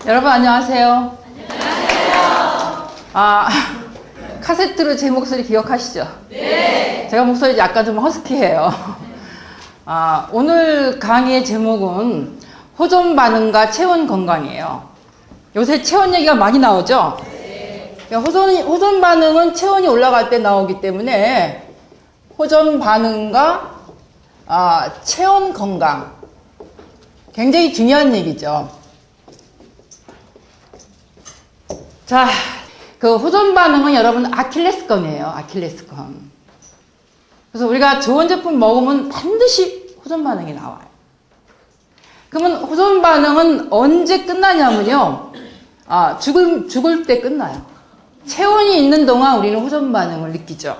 여러분 안녕하세요. 카세트로 제 목소리 기억하시죠? 네. 제가 목소리 약간 좀 허스키해요. 오늘 강의의 제목은 호전 반응과 체온 건강이에요. 요새 체온 얘기가 많이 나오죠? 네. 호전 반응은 체온이 올라갈 때 나오기 때문에 호전 반응과 체온 건강 굉장히 중요한 얘기죠. 자, 그 호전 반응은 여러분 아킬레스건이에요. 아킬레스건. 그래서 우리가 좋은 제품 먹으면 반드시 호전 반응이 나와요. 그러면 호전 반응은 언제 끝나냐면요. 죽을 때 끝나요. 체온이 있는 동안 우리는 호전 반응을 느끼죠.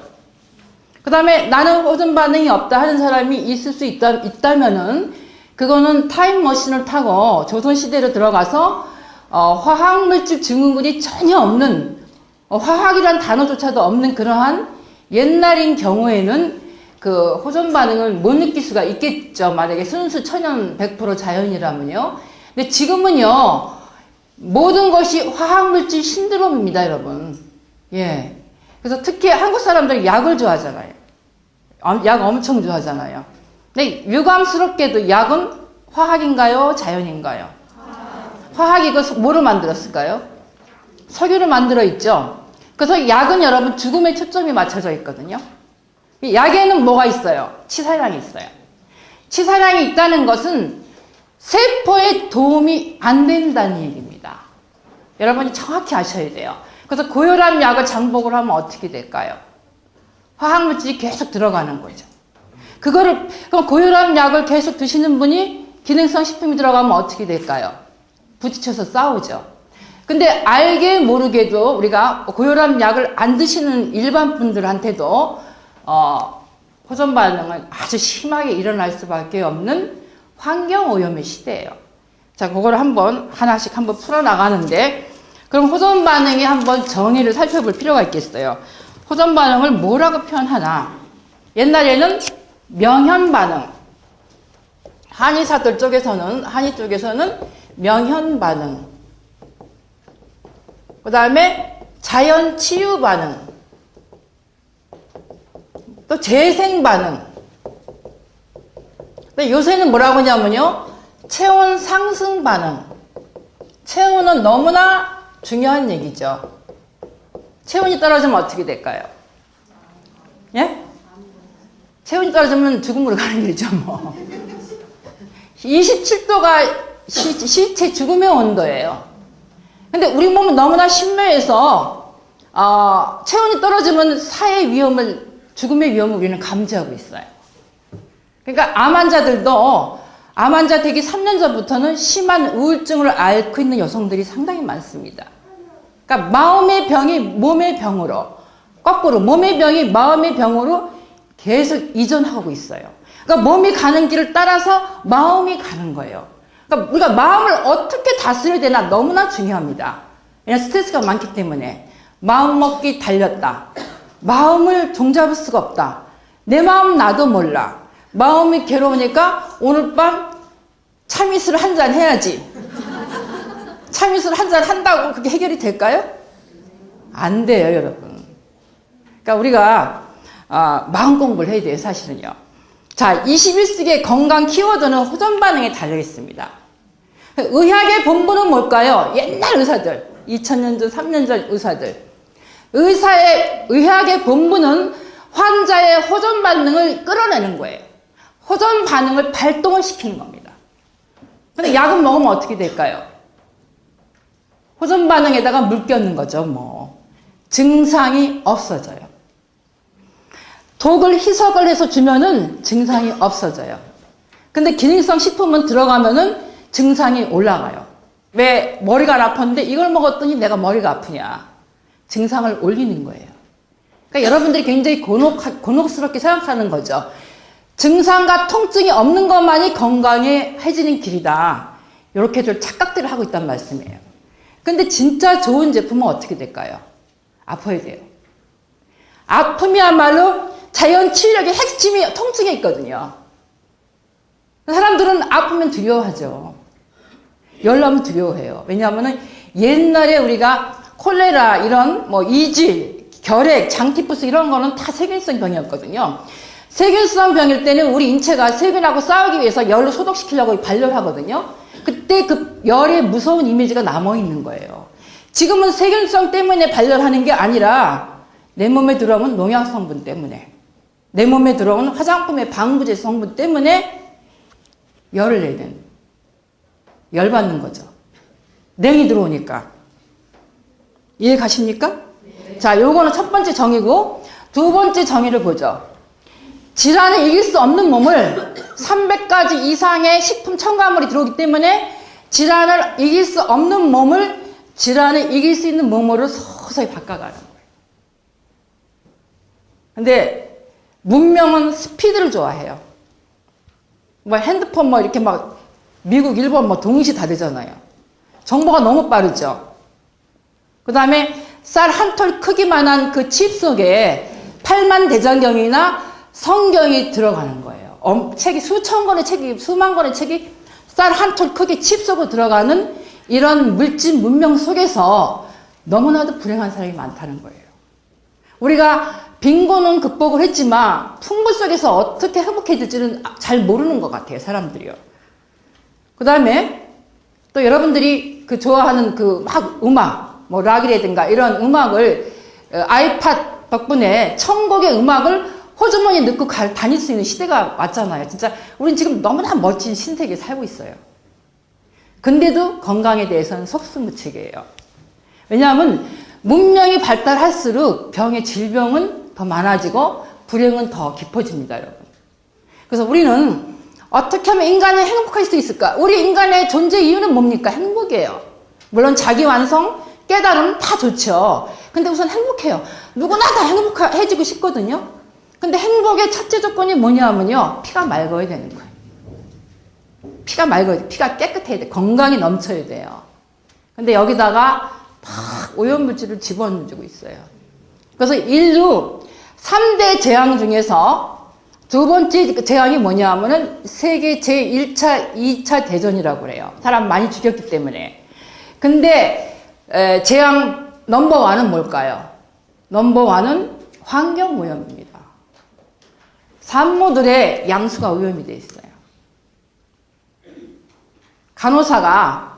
그 다음에 나는 호전 반응이 없다 하는 사람이 있을 수 있다면은 그거는 타임머신을 타고 조선시대로 들어가서 화학물질 증후군이 전혀 없는, 화학이란 단어조차도 없는 그러한 옛날인 경우에는 그 호전 반응을 못 느낄 수가 있겠죠. 만약에 순수 천연 100% 자연이라면요. 근데 지금은요, 모든 것이 화학물질 신드롬입니다, 여러분. 예. 그래서 특히 한국 사람들이 약을 좋아하잖아요. 약 엄청 좋아하잖아요. 근데 유감스럽게도 약은 화학인가요? 자연인가요? 화학이 이거 뭐로 만들었을까요? 석유로 만들어 있죠? 그래서 약은 여러분 죽음에 초점이 맞춰져 있거든요. 이 약에는 뭐가 있어요? 치사량이 있어요. 치사량이 있다는 것은 세포에 도움이 안 된다는 얘기입니다. 여러분이 정확히 아셔야 돼요. 그래서 고혈압 약을 장복을 하면 어떻게 될까요? 화학물질이 계속 들어가는 거죠. 그럼 고혈압 약을 계속 드시는 분이 기능성 식품이 들어가면 어떻게 될까요? 부딪혀서 싸우죠. 근데 알게 모르게도 우리가 고혈압 약을 안 드시는 일반 분들한테도 호전 반응은 아주 심하게 일어날 수밖에 없는 환경 오염의 시대예요. 자, 그거를 하나씩 풀어나가는데, 그럼 호전 반응의 한번 정의를 살펴볼 필요가 있겠어요. 호전 반응을 뭐라고 표현하나? 옛날에는 명현 반응. 한의 쪽에서는 명현 반응. 그 다음에 자연 치유 반응. 또 재생 반응. 근데 요새는 뭐라고 하냐면요. 체온 상승 반응. 체온은 너무나 중요한 얘기죠. 체온이 떨어지면 어떻게 될까요? 예? 체온이 떨어지면 죽음으로 가는 길이죠, 뭐. 27도가 실제 죽음의 온도예요. 근데 우리 몸은 너무나 신묘해서, 체온이 떨어지면 죽음의 위험을 우리는 감지하고 있어요. 그러니까 암 환자 되기 3년 전부터는 심한 우울증을 앓고 있는 여성들이 상당히 많습니다. 그러니까 마음의 병이 몸의 병으로, 거꾸로 몸의 병이 마음의 병으로 계속 이전하고 있어요. 그러니까 몸이 가는 길을 따라서 마음이 가는 거예요. 그러니까 우리가 마음을 어떻게 다스려야 되나 너무나 중요합니다. 왜냐하면 스트레스가 많기 때문에. 마음 먹기 달렸다. 마음을 종잡을 수가 없다. 내 마음 나도 몰라. 마음이 괴로우니까 오늘 밤 참이슬 한잔 해야지. 참이슬 한잔 한다고 그게 해결이 될까요? 안 돼요, 여러분. 그러니까 우리가 마음 공부를 해야 돼요, 사실은요. 자, 21세기의 건강 키워드는 호전 반응에 달려 있습니다. 의학의 본분은 뭘까요? 옛날 의사들, 2000년 전, 3년 전 의사들. 의학의 본분은 환자의 호전 반응을 끌어내는 거예요. 호전 반응을 발동을 시키는 겁니다. 근데 약은 먹으면 어떻게 될까요? 호전 반응에다가 물 껴는 거죠, 뭐. 증상이 없어져요. 독을 희석을 해서 주면은 증상이 없어져요. 근데 기능성 식품은 들어가면은 증상이 올라가요. 왜? 머리가 아팠는데 이걸 먹었더니 내가 머리가 아프냐. 증상을 올리는 거예요. 그러니까 여러분들이 굉장히 곤혹스럽게 생각하는 거죠. 증상과 통증이 없는 것만이 건강해지는 길이다. 이렇게들 착각들을 하고 있단 말씀이에요. 근데 진짜 좋은 제품은 어떻게 될까요? 아파야 돼요. 아픔이야말로 자연 치유력의 핵심이 통증에 있거든요. 사람들은 아프면 두려워하죠. 열 나면 두려워해요. 왜냐하면은 옛날에 우리가 콜레라 이런 뭐 이질, 결핵, 장티푸스 이런 거는 다 세균성 병이었거든요. 세균성 병일 때는 우리 인체가 세균하고 싸우기 위해서 열로 소독시키려고 발열하거든요. 그때 그 열의 무서운 이미지가 남아있는 거예요. 지금은 세균성 때문에 발열하는 게 아니라 내 몸에 들어오는 농약 성분 때문에, 내 몸에 들어오는 화장품의 방부제 성분 때문에 열을 내는, 열받는 거죠. 냉이 들어오니까. 이해 가십니까? 네. 자, 요거는 첫 번째 정의고, 두 번째 정의를 보죠. 질환을 이길 수 없는 몸을 300가지 이상의 식품 첨가물이 들어오기 때문에 질환을 이길 수 없는 몸을 질환을 이길 수 있는 몸으로 서서히 바꿔가는 거예요. 근데 문명은 스피드를 좋아해요. 뭐 핸드폰 뭐 이렇게 막 미국, 일본 뭐 동시 다 되잖아요. 정보가 너무 빠르죠. 그 다음에 쌀 한 톨 크기만한 그 칩 속에 8만 대장경이나 성경이 들어가는 거예요. 책이 수천 권의 책이, 수만 권의 책이 쌀 한 톨 크기 칩 속으로 들어가는 이런 물질 문명 속에서 너무나도 불행한 사람이 많다는 거예요. 우리가 빈곤은 극복을 했지만 풍부 속에서 어떻게 행복해질지는 잘 모르는 것 같아요, 사람들이요. 그 다음에 또 여러분들이 그 좋아하는 그 막 음악, 뭐 락이라든가 이런 음악을 아이팟 덕분에 천국의 음악을 호주머니에 넣고 다닐 수 있는 시대가 왔잖아요. 진짜 우린 지금 너무나 멋진 신세계에 살고 있어요. 근데도 건강에 대해서는 속수무책이에요. 왜냐하면 문명이 발달할수록 병의 질병은 더 많아지고 불행은 더 깊어집니다, 여러분. 그래서 우리는 어떻게 하면 인간이 행복할 수 있을까? 우리 인간의 존재 이유는 뭡니까? 행복이에요. 물론 자기 완성, 깨달음 다 좋죠. 근데 우선 행복해요. 누구나 다 행복해지고 싶거든요. 근데 행복의 첫째 조건이 뭐냐면요. 피가 맑아야 되는 거예요. 피가 맑아야 돼. 피가 깨끗해야 돼. 건강이 넘쳐야 돼요. 근데 여기다가 막 오염물질을 집어넣어주고 있어요. 그래서 인류 3대 재앙 중에서 두 번째 재앙이 뭐냐 하면은 세계 제1차, 2차 대전이라고 그래요. 사람 많이 죽였기 때문에. 근데 재앙 넘버원은 뭘까요? 넘버원은 환경오염입니다. 산모들의 양수가 오염이 되어 있어요. 간호사가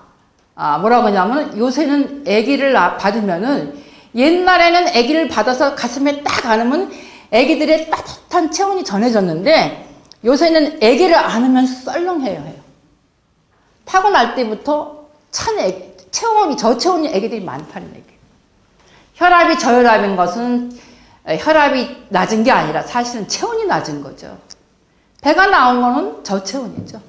뭐라고 하냐면 요새는 아기를 받으면은 옛날에는 아기를 받아서 가슴에 딱 안으면 아기들의 따뜻한 체온이 전해졌는데 요새는 아기를 안으면 썰렁해요. 해요. 타고날 때부터 체온이 저체온인 아기들이 많다는 얘기예요. 혈압이 저혈압인 것은 혈압이 낮은 게 아니라 사실은 체온이 낮은 거죠. 배가 나온 거는 저체온이죠.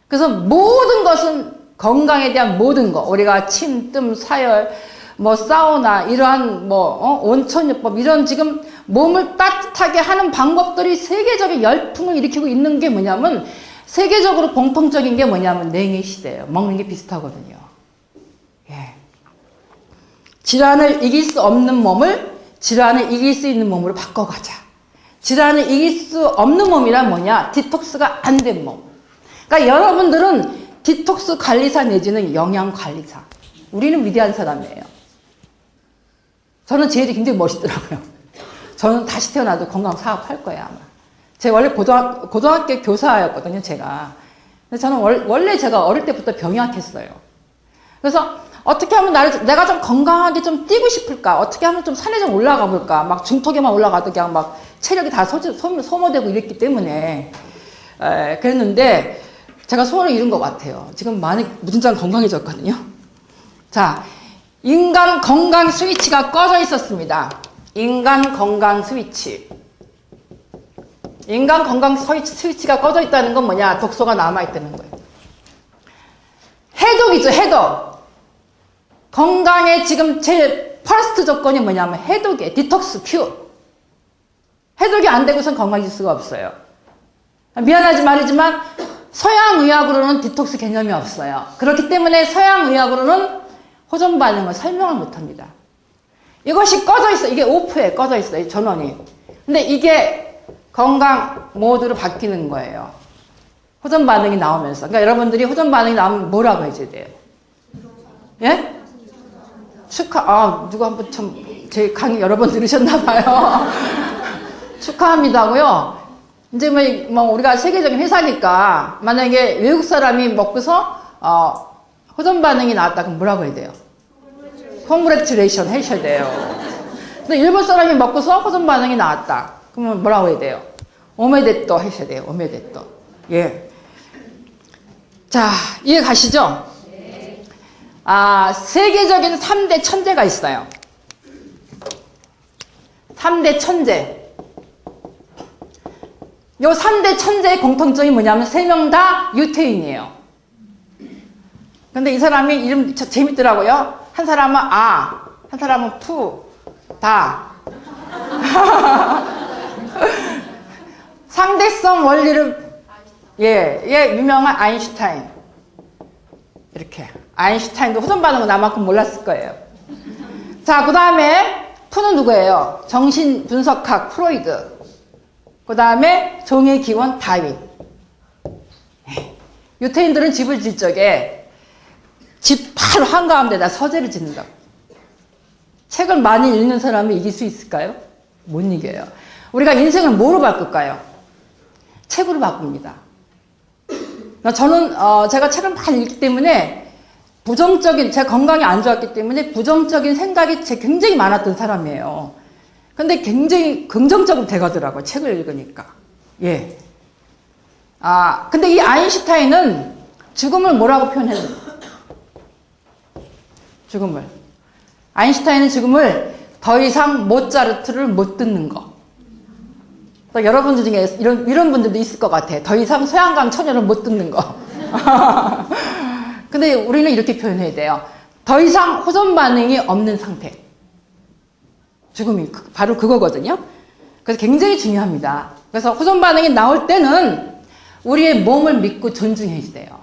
그래서 모든 것은 건강에 대한 모든 거, 우리가 침, 뜸, 사열, 뭐 사우나 이러한 온천요법 이런 지금 몸을 따뜻하게 하는 방법들이 세계적인 열풍을 일으키고 있는 게 뭐냐면 세계적으로 공통적인 게 뭐냐면 냉의 시대예요. 먹는 게 비슷하거든요. 예. 질환을 이길 수 없는 몸을 질환을 이길 수 있는 몸으로 바꿔가자. 질환을 이길 수 없는 몸이란 뭐냐? 디톡스가 안 된 몸. 그러니까 여러분들은 디톡스 관리사 내지는 영양 관리사. 우리는 위대한 사람이에요. 저는 제 일이 굉장히 멋있더라고요. 저는 다시 태어나도 건강 사업할 거예요, 아마. 제가 원래 고등학교 교사였거든요, 제가. 근데 저는 원래 제가 어릴 때부터 병약했어요. 그래서 어떻게 하면 내가 좀 건강하게 좀 뛰고 싶을까? 어떻게 하면 좀 산에 좀 올라가 볼까? 막 중턱에만 올라가도 그냥 막 체력이 다 소모되고 이랬기 때문에. 그랬는데, 제가 소원을 이룬 것 같아요. 지금 많이 무진장 건강해졌거든요. 자, 인간 건강 스위치가 꺼져 있었습니다. 인간 건강 스위치. 인간 건강 스위치가 꺼져 있다는 건 뭐냐? 독소가 남아있다는 거예요. 해독이죠, 해독. 건강의 지금 제일 퍼스트 조건이 뭐냐면 해독이에요. 디톡스 큐. 해독이 안 되고선 건강해질 수가 없어요. 미안하지 말이지만 서양 의학으로는 디톡스 개념이 없어요. 그렇기 때문에 서양 의학으로는 호전 반응을 설명을 못 합니다. 이것이 꺼져 있어. 이게 오프에 꺼져 있어요. 전원이. 근데 이게 건강 모드로 바뀌는 거예요. 호전 반응이 나오면서. 그러니까 여러분들이 호전 반응이 나오면 뭐라고 해줘야 돼요? 예? 누가 한번 제 강의 여러 번 들으셨나봐요. 축하합니다고요. 이제 뭐 우리가 세계적인 회사니까 만약에 외국 사람이 먹고서 호전 반응이 나왔다 그럼 뭐라고 해야 돼요? Congratulation 하셔야 돼요. 근데 일본 사람이 먹고서 호전 반응이 나왔다. 그러면 뭐라고 해야 돼요? 오메데또 하셔야 돼요. 오메데또. 예. 자, 이해 가시죠? 세계적인 3대 천재가 있어요. 3대 천재. 요 3대 천재의 공통점이 뭐냐면 3명 다 유태인이에요. 근데 이 사람이 이름 재밌더라고요. 한 사람은 한 사람은 다. 상대성 원리를 유명한 아인슈타인. 이렇게. 아인슈타인도 호전 반응은 나만큼 몰랐을 거예요. 자, 그 다음에 푸는 누구예요? 정신분석학 프로이드. 그 다음에 종의 기원 다윈. 유태인들은 집을 질 적에 집 바로 한가운데다 서재를 짓는다고. 책을 많이 읽는 사람이 이길 수 있을까요? 못 이겨요. 우리가 인생을 뭐로 바꿀까요? 책으로 바꿉니다. 저는 제가 책을 많이 읽기 때문에 제 건강이 안 좋았기 때문에 부정적인 생각이 굉장히 많았던 사람이에요. 근데 굉장히 긍정적으로 돼가더라고요. 책을 읽으니까. 예. 근데 이 아인슈타인은 죽음을 뭐라고 표현했나요? 죽음을. 아인슈타인은 죽음을 더 이상 모차르트를 못 듣는 거. 여러분들 중에 이런 분들도 있을 것 같아. 더 이상 소양강 처녀를 못 듣는 거. 근데 우리는 이렇게 표현해야 돼요. 더 이상 호전 반응이 없는 상태. 죽음이 바로 그거거든요. 그래서 굉장히 중요합니다. 그래서 호전 반응이 나올 때는 우리의 몸을 믿고 존중해야 돼요.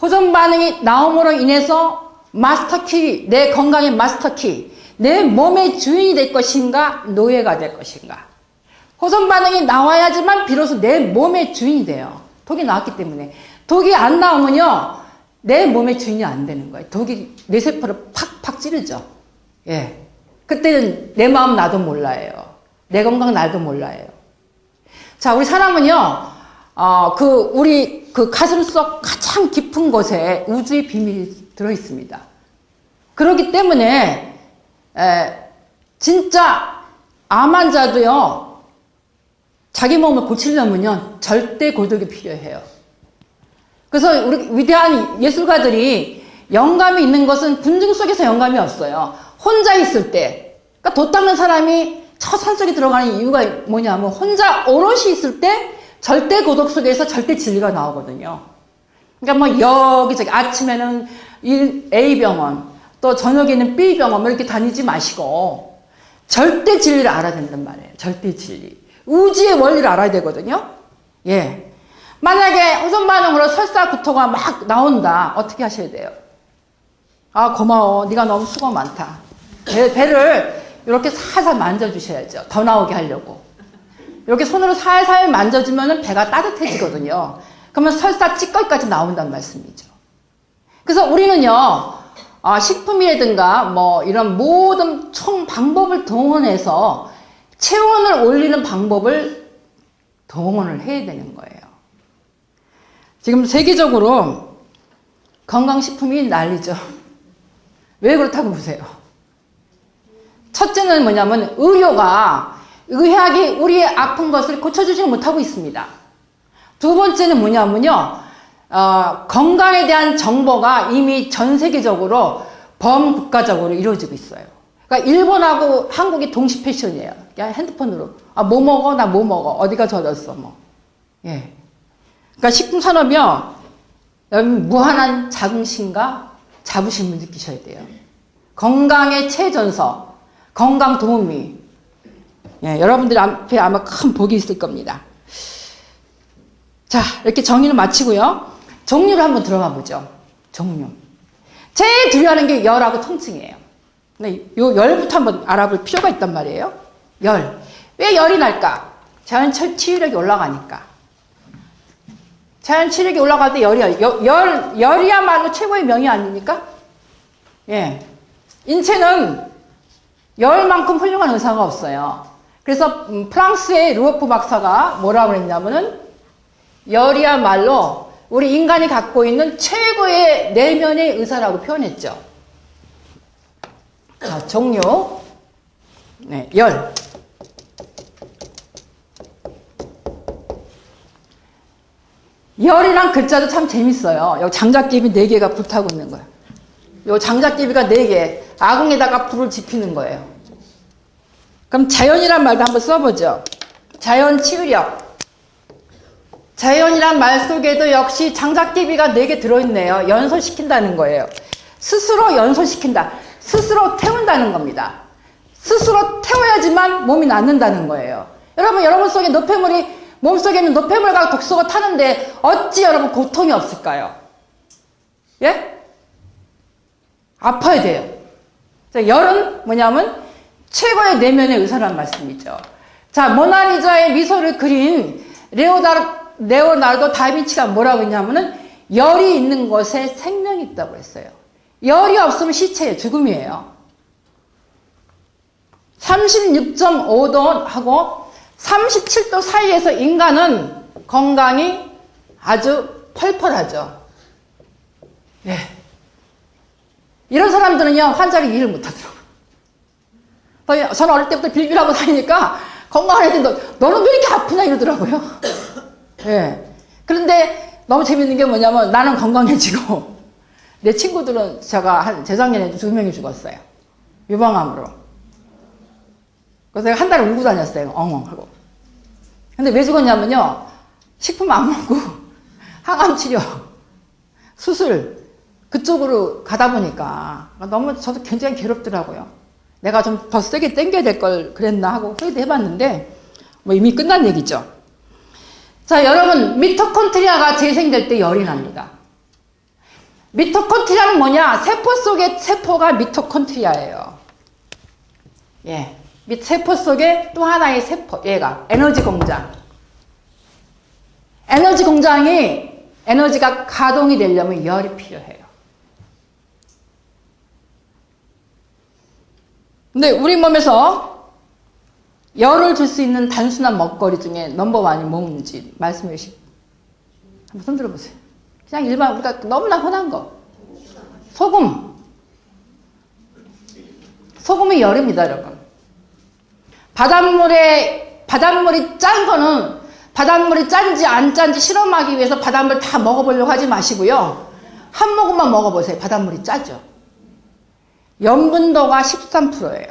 호전 반응이 나옴으로 인해서 마스터키, 내 건강의 마스터키, 내 몸의 주인이 될 것인가, 노예가 될 것인가. 호전 반응이 나와야지만 비로소 내 몸의 주인이 돼요. 독이 나왔기 때문에. 독이 안 나오면요, 내 몸의 주인이 안 되는 거예요. 독이 내 세포를 팍팍 찌르죠. 예. 그때는 내 마음 나도 몰라요. 내 건강 나도 몰라요. 자, 우리 사람은요, 우리 가슴 속 가장 깊은 곳에 우주의 비밀이 들어있습니다. 그렇기 때문에, 진짜 암 환자도요, 자기 몸을 고치려면요, 절대 고독이 필요해요. 그래서 우리 위대한 예술가들이 영감이 있는 것은 군중 속에서 영감이 없어요. 혼자 있을 때. 그러니까 돛 닦는 사람이 저 산속에 들어가는 이유가 뭐냐면 혼자 오롯이 있을 때 절대 고독 속에서 절대 진리가 나오거든요. 그러니까 뭐 여기저기 아침에는 A병원, 또 저녁에는 B병원 이렇게 다니지 마시고 절대 진리를 알아야 된단 말이에요. 절대 진리. 우주의 원리를 알아야 되거든요. 예. 만약에 호전 반응으로 설사 구토가 막 나온다. 어떻게 하셔야 돼요? 고마워. 네가 너무 수고 많다. 배를 이렇게 살살 만져주셔야죠. 더 나오게 하려고. 이렇게 손으로 살살 만져주면 배가 따뜻해지거든요. 그러면 설사 찌꺼기까지 나온다는 말씀이죠. 그래서 우리는요, 식품이라든가 뭐 이런 모든 총 방법을 동원해서 체온을 올리는 방법을 동원을 해야 되는 거예요. 지금 세계적으로 건강식품이 난리죠. 왜 그렇다고 보세요? 첫째는 뭐냐면 의학이 우리의 아픈 것을 고쳐주지 못하고 있습니다. 두 번째는 뭐냐면요, 건강에 대한 정보가 이미 전 세계적으로 범국가적으로 이루어지고 있어요. 그러니까 일본하고 한국이 동시 패션이에요. 그냥 핸드폰으로 뭐 먹어? 나 뭐 먹어? 어디가 젖었어? 뭐. 예. 그러니까 식품 산업이요, 여러분 무한한 자긍심과 자부심을 느끼셔야 돼요. 건강의 최전서, 건강 도우미. 예, 여러분들 앞에 아마 큰 복이 있을 겁니다. 자, 이렇게 정의를 마치고요. 종류를 한번 들어가 보죠. 종류. 제일 두려워하는 게 열하고 통증이에요. 근데 요 열부터 한번 알아볼 필요가 있단 말이에요. 열. 왜 열이 날까? 자연 치유력이 올라가니까. 자연 치력이 올라갈 때 열이야말로 최고의 명이 아닙니까? 예. 인체는 열만큼 훌륭한 의사가 없어요. 그래서 프랑스의 루오프 박사가 뭐라고 그랬냐면은 열이야말로 우리 인간이 갖고 있는 최고의 내면의 의사라고 표현했죠. 자, 종류. 네, 열. 열이란 글자도 참 재밌어요. 여기 장작개비 4개가 불타고 있는 거예요. 요 장작개비가 4개, 아궁에다가 불을 지피는 거예요. 그럼 자연이란 말도 한번 써보죠. 자연 치유력. 자연이란 말 속에도 역시 장작개비가 4개 들어있네요. 연소시킨다는 거예요. 스스로 연소시킨다. 스스로 태운다는 겁니다. 스스로 태워야지만 몸이 낫는다는 거예요. 여러분 속에 노폐물이 몸속에 있는 노폐물과 독소가 타는데 어찌 여러분 고통이 없을까요? 예? 아파야 돼요. 자, 열은 뭐냐면 최고의 내면의 의사라는 말씀이죠. 자, 모나리자의 미소를 그린 레오나르도 다빈치가 뭐라고 했냐면은 열이 있는 곳에 생명이 있다고 했어요. 열이 없으면 시체예요. 죽음이에요. 36.5도하고 37도 사이에서 인간은 건강이 아주 펄펄하죠. 예. 이런 사람들은요, 환자를 이해를 못 하더라고요. 저는 어릴 때부터 빌빌하고 다니니까 건강한 애들, 너는 왜 이렇게 아프냐 이러더라고요. 예. 그런데 너무 재밌는 게 뭐냐면 나는 건강해지고 내 친구들은 제가 재작년에 2명이 죽었어요. 유방암으로. 그래서 내가 한 달을 울고 다녔어요. 엉엉 하고. 근데 왜 죽었냐면요. 식품 안 먹고 항암 치료, 수술 그쪽으로 가다 보니까 너무 저도 굉장히 괴롭더라고요. 내가 좀 더 세게 땡겨야 될 걸 그랬나 하고 후회도 해봤는데 뭐 이미 끝난 얘기죠. 자, 여러분 미토콘트리아가 재생될 때 열이 납니다. 미토콘트리아는 뭐냐? 세포 속의 세포가 미토콘트리아예요. 예. 세포 속에 또 하나의 세포, 얘가 에너지 공장. 에너지 공장이 에너지가 가동이 되려면 열이 필요해요. 근데 우리 몸에서 열을 줄 수 있는 단순한 먹거리 중에 넘버원이 뭔지 말씀해 주시고 한번 손 들어보세요. 그냥 일반 우리가 너무나 흔한 거. 소금. 소금이 열입니다, 여러분. 바닷물이 짠 거는 바닷물이 짠지 안 짠지 실험하기 위해서 바닷물 다 먹어보려고 하지 마시고요. 한 모금만 먹어보세요. 바닷물이 짜죠. 염분도가 13%예요.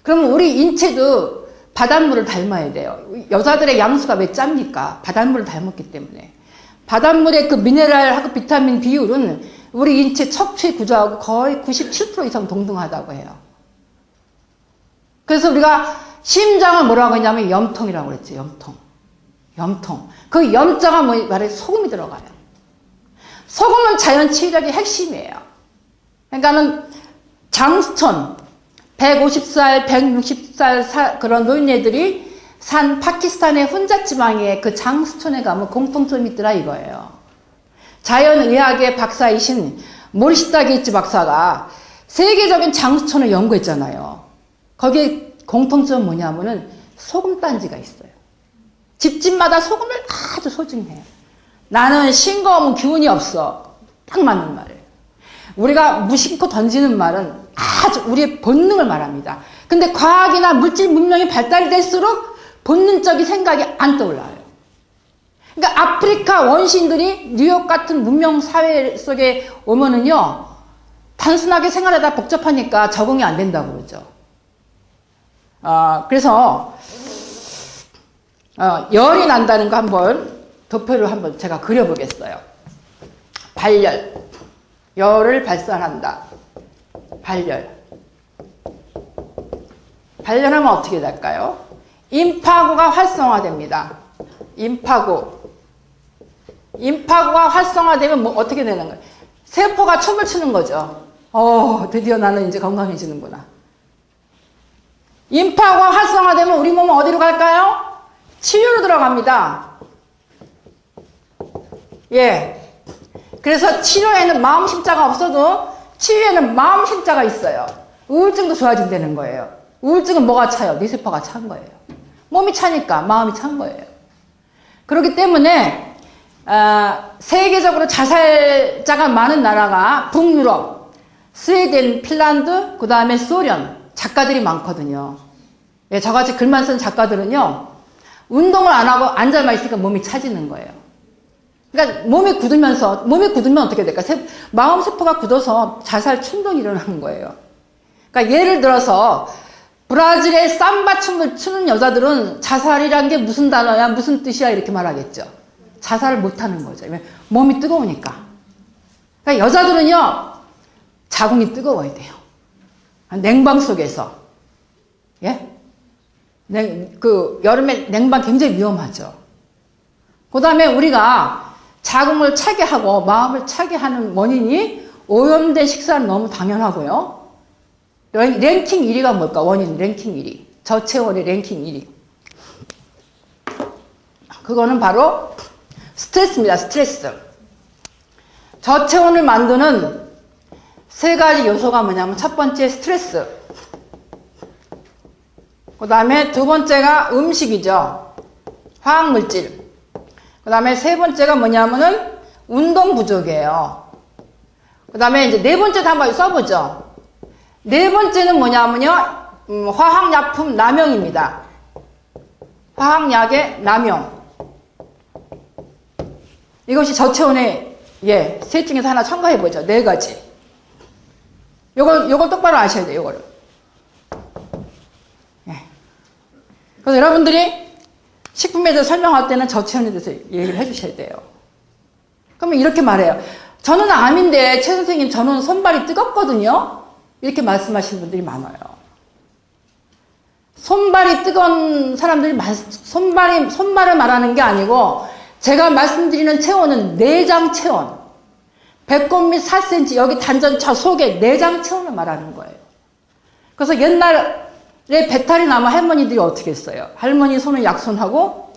그러면 우리 인체도 바닷물을 닮아야 돼요. 여자들의 양수가 왜 짭니까? 바닷물을 닮았기 때문에. 바닷물의 그 미네랄하고 비타민 비율은 우리 인체 척추의 구조하고 거의 97% 이상 동등하다고 해요. 그래서 우리가 심장을 뭐라고 했냐면 염통이라고 그랬지. 염통. 그 염자가 말해 소금이 들어가요. 소금은 자연 치유력의 핵심이에요. 그러니까는 장수촌 150살, 160살 그런 노인네들이 산 파키스탄의 훈자 지방에 그 장수촌에 가면 공통점이 있더라 이거예요. 자연의학의 박사이신 모리시타 게이츠 박사가 세계적인 장수촌을 연구했잖아요. 거기에 공통점은 뭐냐면은 소금단지가 있어요. 집집마다 소금을 아주 소중해요. 나는 싱거우면 기운이 없어. 딱 맞는 말이에요. 우리가 무심코 던지는 말은 아주 우리의 본능을 말합니다. 근데 과학이나 물질 문명이 발달이 될수록 본능적인 생각이 안 떠올라요. 그러니까 아프리카 원시인들이 뉴욕 같은 문명 사회 속에 오면은요, 단순하게 생활하다 복잡하니까 적응이 안 된다고 그러죠. 그래서 열이 난다는 거 한번 도표를 한번 제가 그려보겠어요. 발열, 열을 발산한다. 발열하면 어떻게 될까요? 임파구가 활성화됩니다. 임파구가 활성화되면 뭐 어떻게 되는 거예요? 세포가 춤을 추는 거죠. 드디어 나는 이제 건강해지는구나. 임파구가 활성화되면 우리 몸은 어디로 갈까요? 치유로 들어갑니다. 예. 그래서 치료에는 마음 심자가 없어도 치유에는 마음 심자가 있어요. 우울증도 좋아진다는 거예요. 우울증은 뭐가 차요? 뇌세포가 찬 거예요. 몸이 차니까 마음이 찬 거예요. 그렇기 때문에 세계적으로 자살자가 많은 나라가 북유럽, 스웨덴, 핀란드, 그 다음에 소련 작가들이 많거든요. 예, 저같이 글만 쓴 작가들은요, 운동을 안 하고 앉아만 있으니까 몸이 차지는 거예요. 그러니까 몸이 굳으면 어떻게 될까? 마음세포가 굳어서 자살 충동이 일어나는 거예요. 그러니까 예를 들어서 브라질의 삼바 춤을 추는 여자들은 자살이란 게 무슨 단어야, 무슨 뜻이야 이렇게 말하겠죠. 자살을 못하는 거죠. 몸이 뜨거우니까. 그러니까 여자들은요, 자궁이 뜨거워야 돼요. 냉방 속에서. 예? 여름에 냉방 굉장히 위험하죠. 그 다음에 우리가 자궁을 차게 하고 마음을 차게 하는 원인이 오염된 식사는 너무 당연하고요. 랭킹 1위가 뭘까? 원인 랭킹 1위. 저체온의 랭킹 1위. 그거는 바로 스트레스입니다. 스트레스. 저체온을 만드는 세 가지 요소가 뭐냐면 첫 번째 스트레스. 그 다음에 두 번째가 음식이죠. 화학물질. 그 다음에 세 번째가 뭐냐면은 운동 부족이에요. 그 다음에 이제 네 번째도 한번 써보죠. 네 번째는 뭐냐면요, 화학약품 남용입니다. 화학약의 남용. 이것이 저체온의, 예, 셋 중에서 하나 첨가해보죠. 네 가지. 요걸 똑바로 아셔야 돼요, 요거를. 예. 그래서 여러분들이 식품에 대해서 설명할 때는 저체온에 대해서 얘기를 해주셔야 돼요. 그러면 이렇게 말해요. 저는 암인데, 최 선생님, 저는 손발이 뜨겁거든요? 이렇게 말씀하시는 분들이 많아요. 손발이 뜨거운 사람들이 손발을 말하는 게 아니고, 제가 말씀드리는 체온은 내장 체온. 배꼽 밑 4cm, 여기 단전차 속에 내장 체온을 말하는 거예요. 그래서 옛날에 배탈이 나면 할머니들이 어떻게 했어요? 할머니 손을 약손하고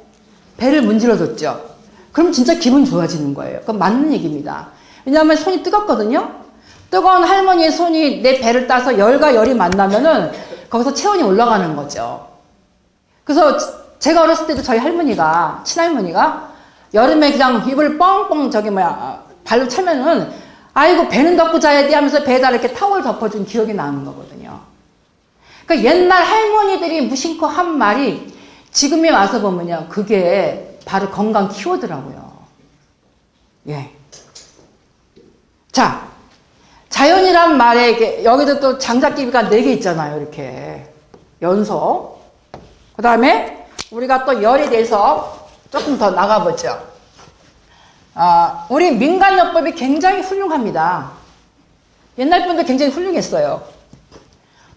배를 문질러줬죠. 그럼 진짜 기분 좋아지는 거예요. 그건 맞는 얘기입니다. 왜냐하면 손이 뜨겁거든요. 뜨거운 할머니의 손이 내 배를 따서 열과 열이 만나면은 거기서 체온이 올라가는 거죠. 그래서 제가 어렸을 때도 저희 할머니가, 친할머니가 여름에 그냥 입을 뻥뻥 발로 차면은 아이고 배는 덮고 자야 돼 하면서 배에다 이렇게 타월 덮어준 기억이 나는 거거든요. 그러니까 옛날 할머니들이 무심코 한 말이 지금에 와서 보면요, 그게 바로 건강 키워드라고요. 예. 자, 자연이란 말에 여기도 또 장작기비가 4개 있잖아요. 이렇게 연소. 그 다음에 우리가 또 열에 대해서 조금 더 나가보죠. 우리 민간요법이 굉장히 훌륭합니다. 옛날 분들 굉장히 훌륭했어요.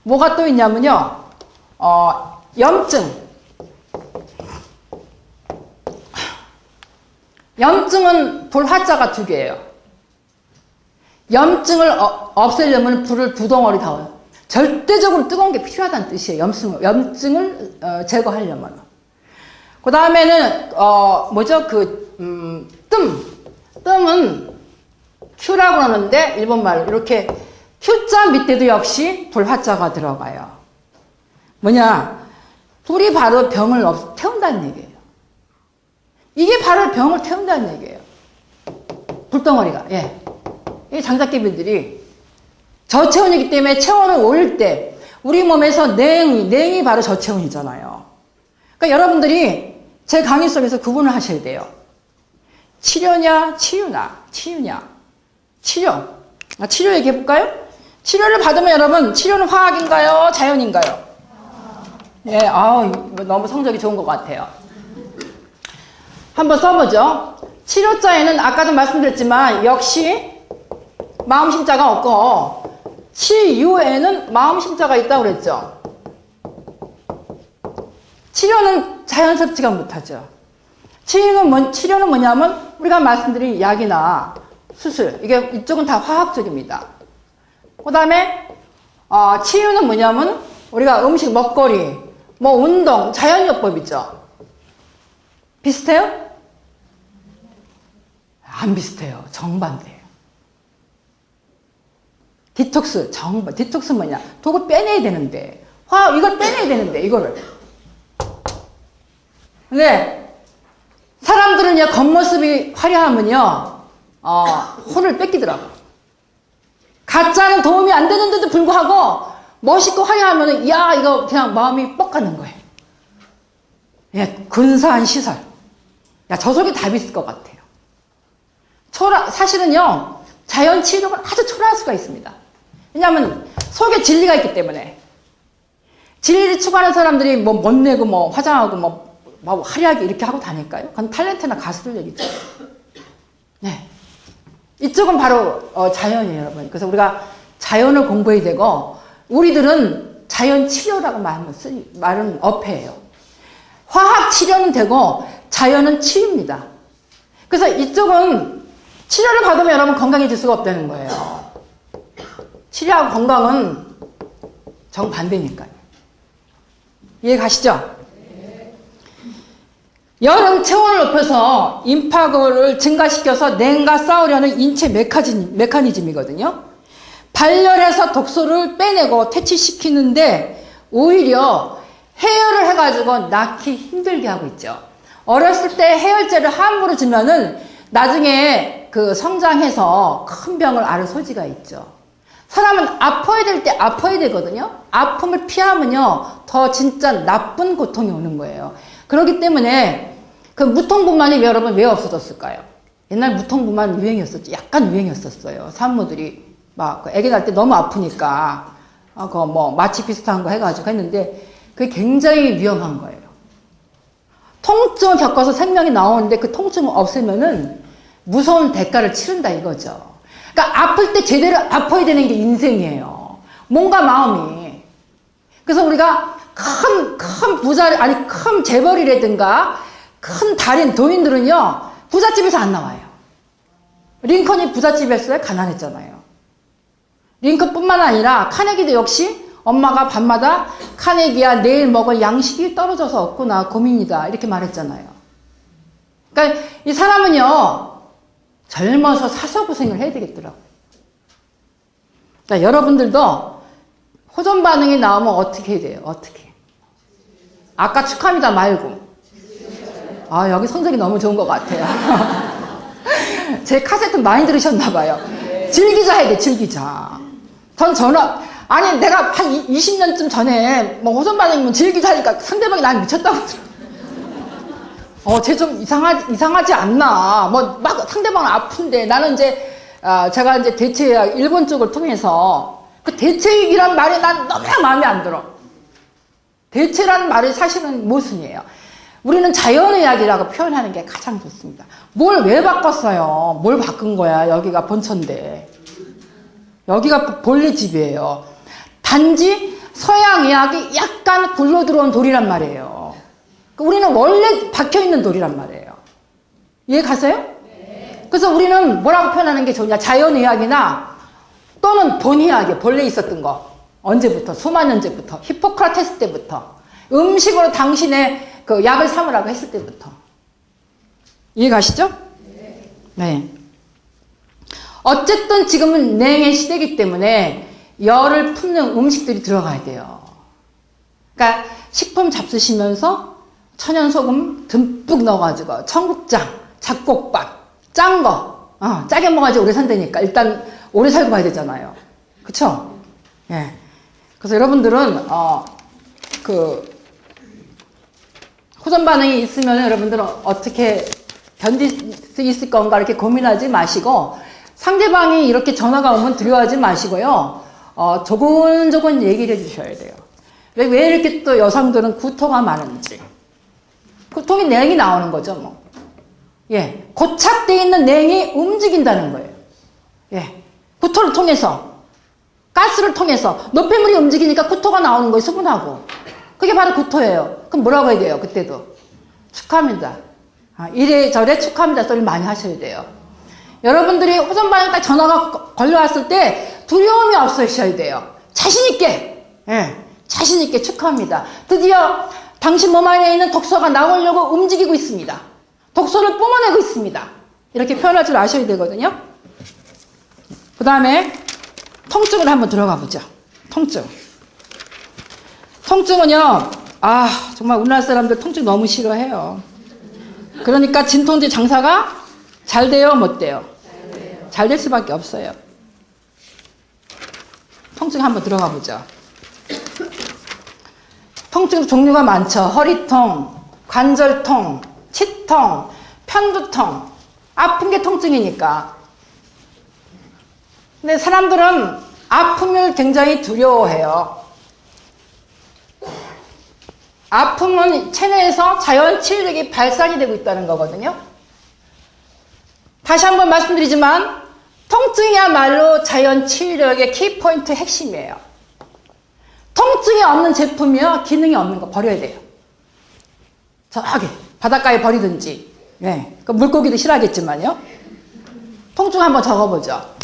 뭐가 또 있냐면요, 염증. 염증은 불화자가 2개예요. 염증을 없애려면 불을 2덩어리 다, 절대적으로 뜨거운 게 필요하다는 뜻이에요. 염증을 제거하려면. 그 다음에는 뜸은 큐라고 하는데 일본말로 이렇게 큐자 밑에도 역시 불화자가 들어가요. 뭐냐? 불이 바로 병을 태운다는 얘기예요. 이게 바로 병을 태운다는 얘기예요. 불덩어리가. 예. 이 장작개비들이 저체온이기 때문에 체온을 올릴 때 우리 몸에서 냉이 바로 저체온이잖아요. 그러니까 여러분들이 제 강의 속에서 구분을 하셔야 돼요. 치료냐, 치유냐. 치료 얘기해 볼까요? 치료를 받으면 여러분, 치료는 화학인가요? 자연인가요? 예, 너무 성적이 좋은 것 같아요. 한번 써보죠. 치료자에는 아까도 말씀드렸지만 역시 마음심자가 없고, 치유에는 마음심자가 있다고 그랬죠. 치료는 자연스럽지가 못하죠. 치료는 뭐냐면 우리가 말씀드린 약이나 수술, 이게 이쪽은 다 화학적입니다. 그 다음에 치유는 뭐냐면 우리가 음식, 먹거리, 운동, 자연요법이죠. 비슷해요? 안 비슷해요. 정반대예요. 디톡스, 디톡스 뭐냐? 독을 빼내야 되는데, 이걸 빼내야 되는데, 이거를. 근데, 사람들은요, 겉모습이 화려하면요, 혼을 뺏기더라고요. 가짜는 도움이 안 되는데도 불구하고, 멋있고 화려하면은, 야, 이거 그냥 마음이 뻑가는 거예요. 예, 근사한 시설. 야, 저 속에 답이 있을 것 같아요. 사실은요, 자연 치료는 아주 초라할 수가 있습니다. 왜냐하면 속에 진리가 있기 때문에. 진리를 추구하는 사람들이 뭐 멋내고 뭐 화장하고 뭐 화려하게 이렇게 하고 다닐까요? 그건 탤런트나 가수들 얘기죠. 네. 이쪽은 바로 자연이에요, 여러분. 그래서 우리가 자연을 공부해야 되고, 우리들은 자연 치료라고 말은 어폐예요. 화학 치료는 되고 자연은 치유입니다. 그래서 이쪽은 치료를 받으면 여러분 건강해질 수가 없다는 거예요. 치료하고 건강은 정반대니까요. 이해 가시죠? 열은 체온을 높여서 임파를 증가시켜서 냉과 싸우려는 인체 메커니즘이거든요. 발열해서 독소를 빼내고 퇴치시키는데 오히려 해열을 해가지고 낳기 힘들게 하고 있죠. 어렸을 때 해열제를 함부로 주면은 나중에 그 성장해서 큰 병을 앓을 소지가 있죠. 사람은 아파야 될 때 아파야 되거든요. 아픔을 피하면요, 더 진짜 나쁜 고통이 오는 거예요. 그렇기 때문에 그 무통분만이 여러분 왜 없어졌을까요? 옛날 무통분만 유행이었었죠. 약간 유행이었었어요. 산모들이 막 아기 낳을 때 너무 아프니까 그거 뭐 마취 비슷한 거 해가지고 했는데 그게 굉장히 위험한 거예요. 통증을 겪어서 생명이 나오는데 그 통증을 없애면은 무서운 대가를 치른다 이거죠. 그러니까 아플 때 제대로 아파야 되는 게 인생이에요. 몸과 마음이. 그래서 우리가 큰 부자, 아니 큰 재벌이라든가 큰 달인, 도인들은요, 부잣집에서 안 나와요. 링컨이 부잣집이었어요? 가난했잖아요. 링컨뿐만 아니라 카네기도 역시 엄마가 밤마다 카네기야 내일 먹을 양식이 떨어져서 없구나 고민이다 이렇게 말했잖아요. 그러니까 이 사람은요, 젊어서 사서고생을 해야 되겠더라고요. 그러니까 여러분들도 호전 반응이 나오면 어떻게 해야 돼요? 어떻게? 아까 축하합니다 말고. 여기 성적이 너무 좋은 것 같아요. 제 카세트 많이 들으셨나 봐요. 즐기자 해야 돼, 즐기자. 아니, 내가 한 20년쯤 전에 뭐 호전 반응이면 즐기자 하니까 상대방이 난 미쳤다고 쟤 좀 이상하지 않나. 막 상대방은 아픈데 나는 이제, 제가 이제 대체의학 일본 쪽을 통해서 그 대체의학이란 말이 난 너무 마음에 안 들어. 대체라는 말이 사실은 모순이에요. 우리는 자연의학이라고 표현하는 게 가장 좋습니다. 뭘 왜 바꿨어요? 뭘 바꾼 거야? 여기가 본처인데. 여기가 본래 집이에요. 단지 서양의학이 약간 굴러 들어온 돌이란 말이에요. 우리는 원래 박혀있는 돌이란 말이에요. 이해 가세요? 네. 그래서 우리는 뭐라고 표현하는 게 좋냐? 자연의학이나 또는 본의학이에요. 본래 있었던 거. 언제부터? 수만 년 전부터. 히포크라테스 때부터. 음식으로 당신의 그 약을 삼으라고 했을 때부터. 이해 가시죠? 네. 네. 어쨌든 지금은 냉의 시대이기 때문에 열을 품는 음식들이 들어가야 돼요. 그러니까 식품 잡수시면서 천연소금 듬뿍 넣어가지고 청국장, 잡곡밥, 짠 거, 짜게 먹어야지 오래 산다니까. 일단 오래 살고 가야 되잖아요. 그쵸? 예. 그래서 여러분들은 호전 반응이 있으면 여러분들은 어떻게 견딜 수 있을 건가 이렇게 고민하지 마시고, 상대방이 이렇게 전화가 오면 두려워하지 마시고요. 조곤조곤 얘기를 해주셔야 돼요. 왜 이렇게 또 여성들은 구토가 많은지. 구토이 냉이 나오는 거죠, 뭐. 예. 고착되어 있는 냉이 움직인다는 거예요. 예. 구토를 통해서, 가스를 통해서, 노폐물이 움직이니까 구토가 나오는 거예요, 수분하고. 그게 바로 구토예요. 그럼 뭐라고 해야 돼요, 그때도? 축하합니다. 이래저래 축하합니다 소리를 많이 하셔야 돼요. 여러분들이 호전 반응 딱 전화가 걸려왔을 때 두려움이 없으셔야 돼요. 자신있게, 예. 자신있게 축하합니다. 드디어 당신 몸 안에 있는 독소가 나오려고 움직이고 있습니다. 독소를 뿜어내고 있습니다. 이렇게 표현할 줄 아셔야 되거든요. 그 다음에 통증을 한번 들어가 보죠. 통증. 통증은요, 정말 우리나라 사람들 통증 너무 싫어해요. 그러니까 진통제 장사가 잘 돼요, 못 돼요? 잘 될 수밖에 없어요. 통증 한번 들어가 보죠. 통증 종류가 많죠. 허리통, 관절통, 치통, 편두통. 아픈 게 통증이니까. 근데 사람들은 아픔을 굉장히 두려워해요. 아픔은 체내에서 자연 치유력이 발산이 되고 있다는 거거든요. 다시 한번 말씀드리지만 통증이야말로 자연 치유력의 키포인트 핵심이에요. 통증이 없는 제품이요, 기능이 없는 거 버려야 돼요. 저기 바닷가에 버리든지, 그 물고기도 싫어하겠지만요. 통증 한번 적어보죠.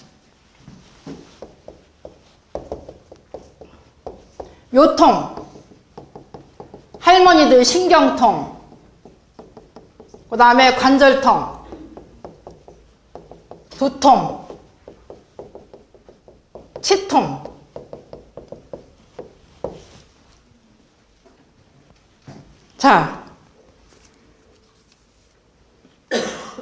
요통, 할머니들 신경통, 그 다음에 관절통, 두통, 치통. 자,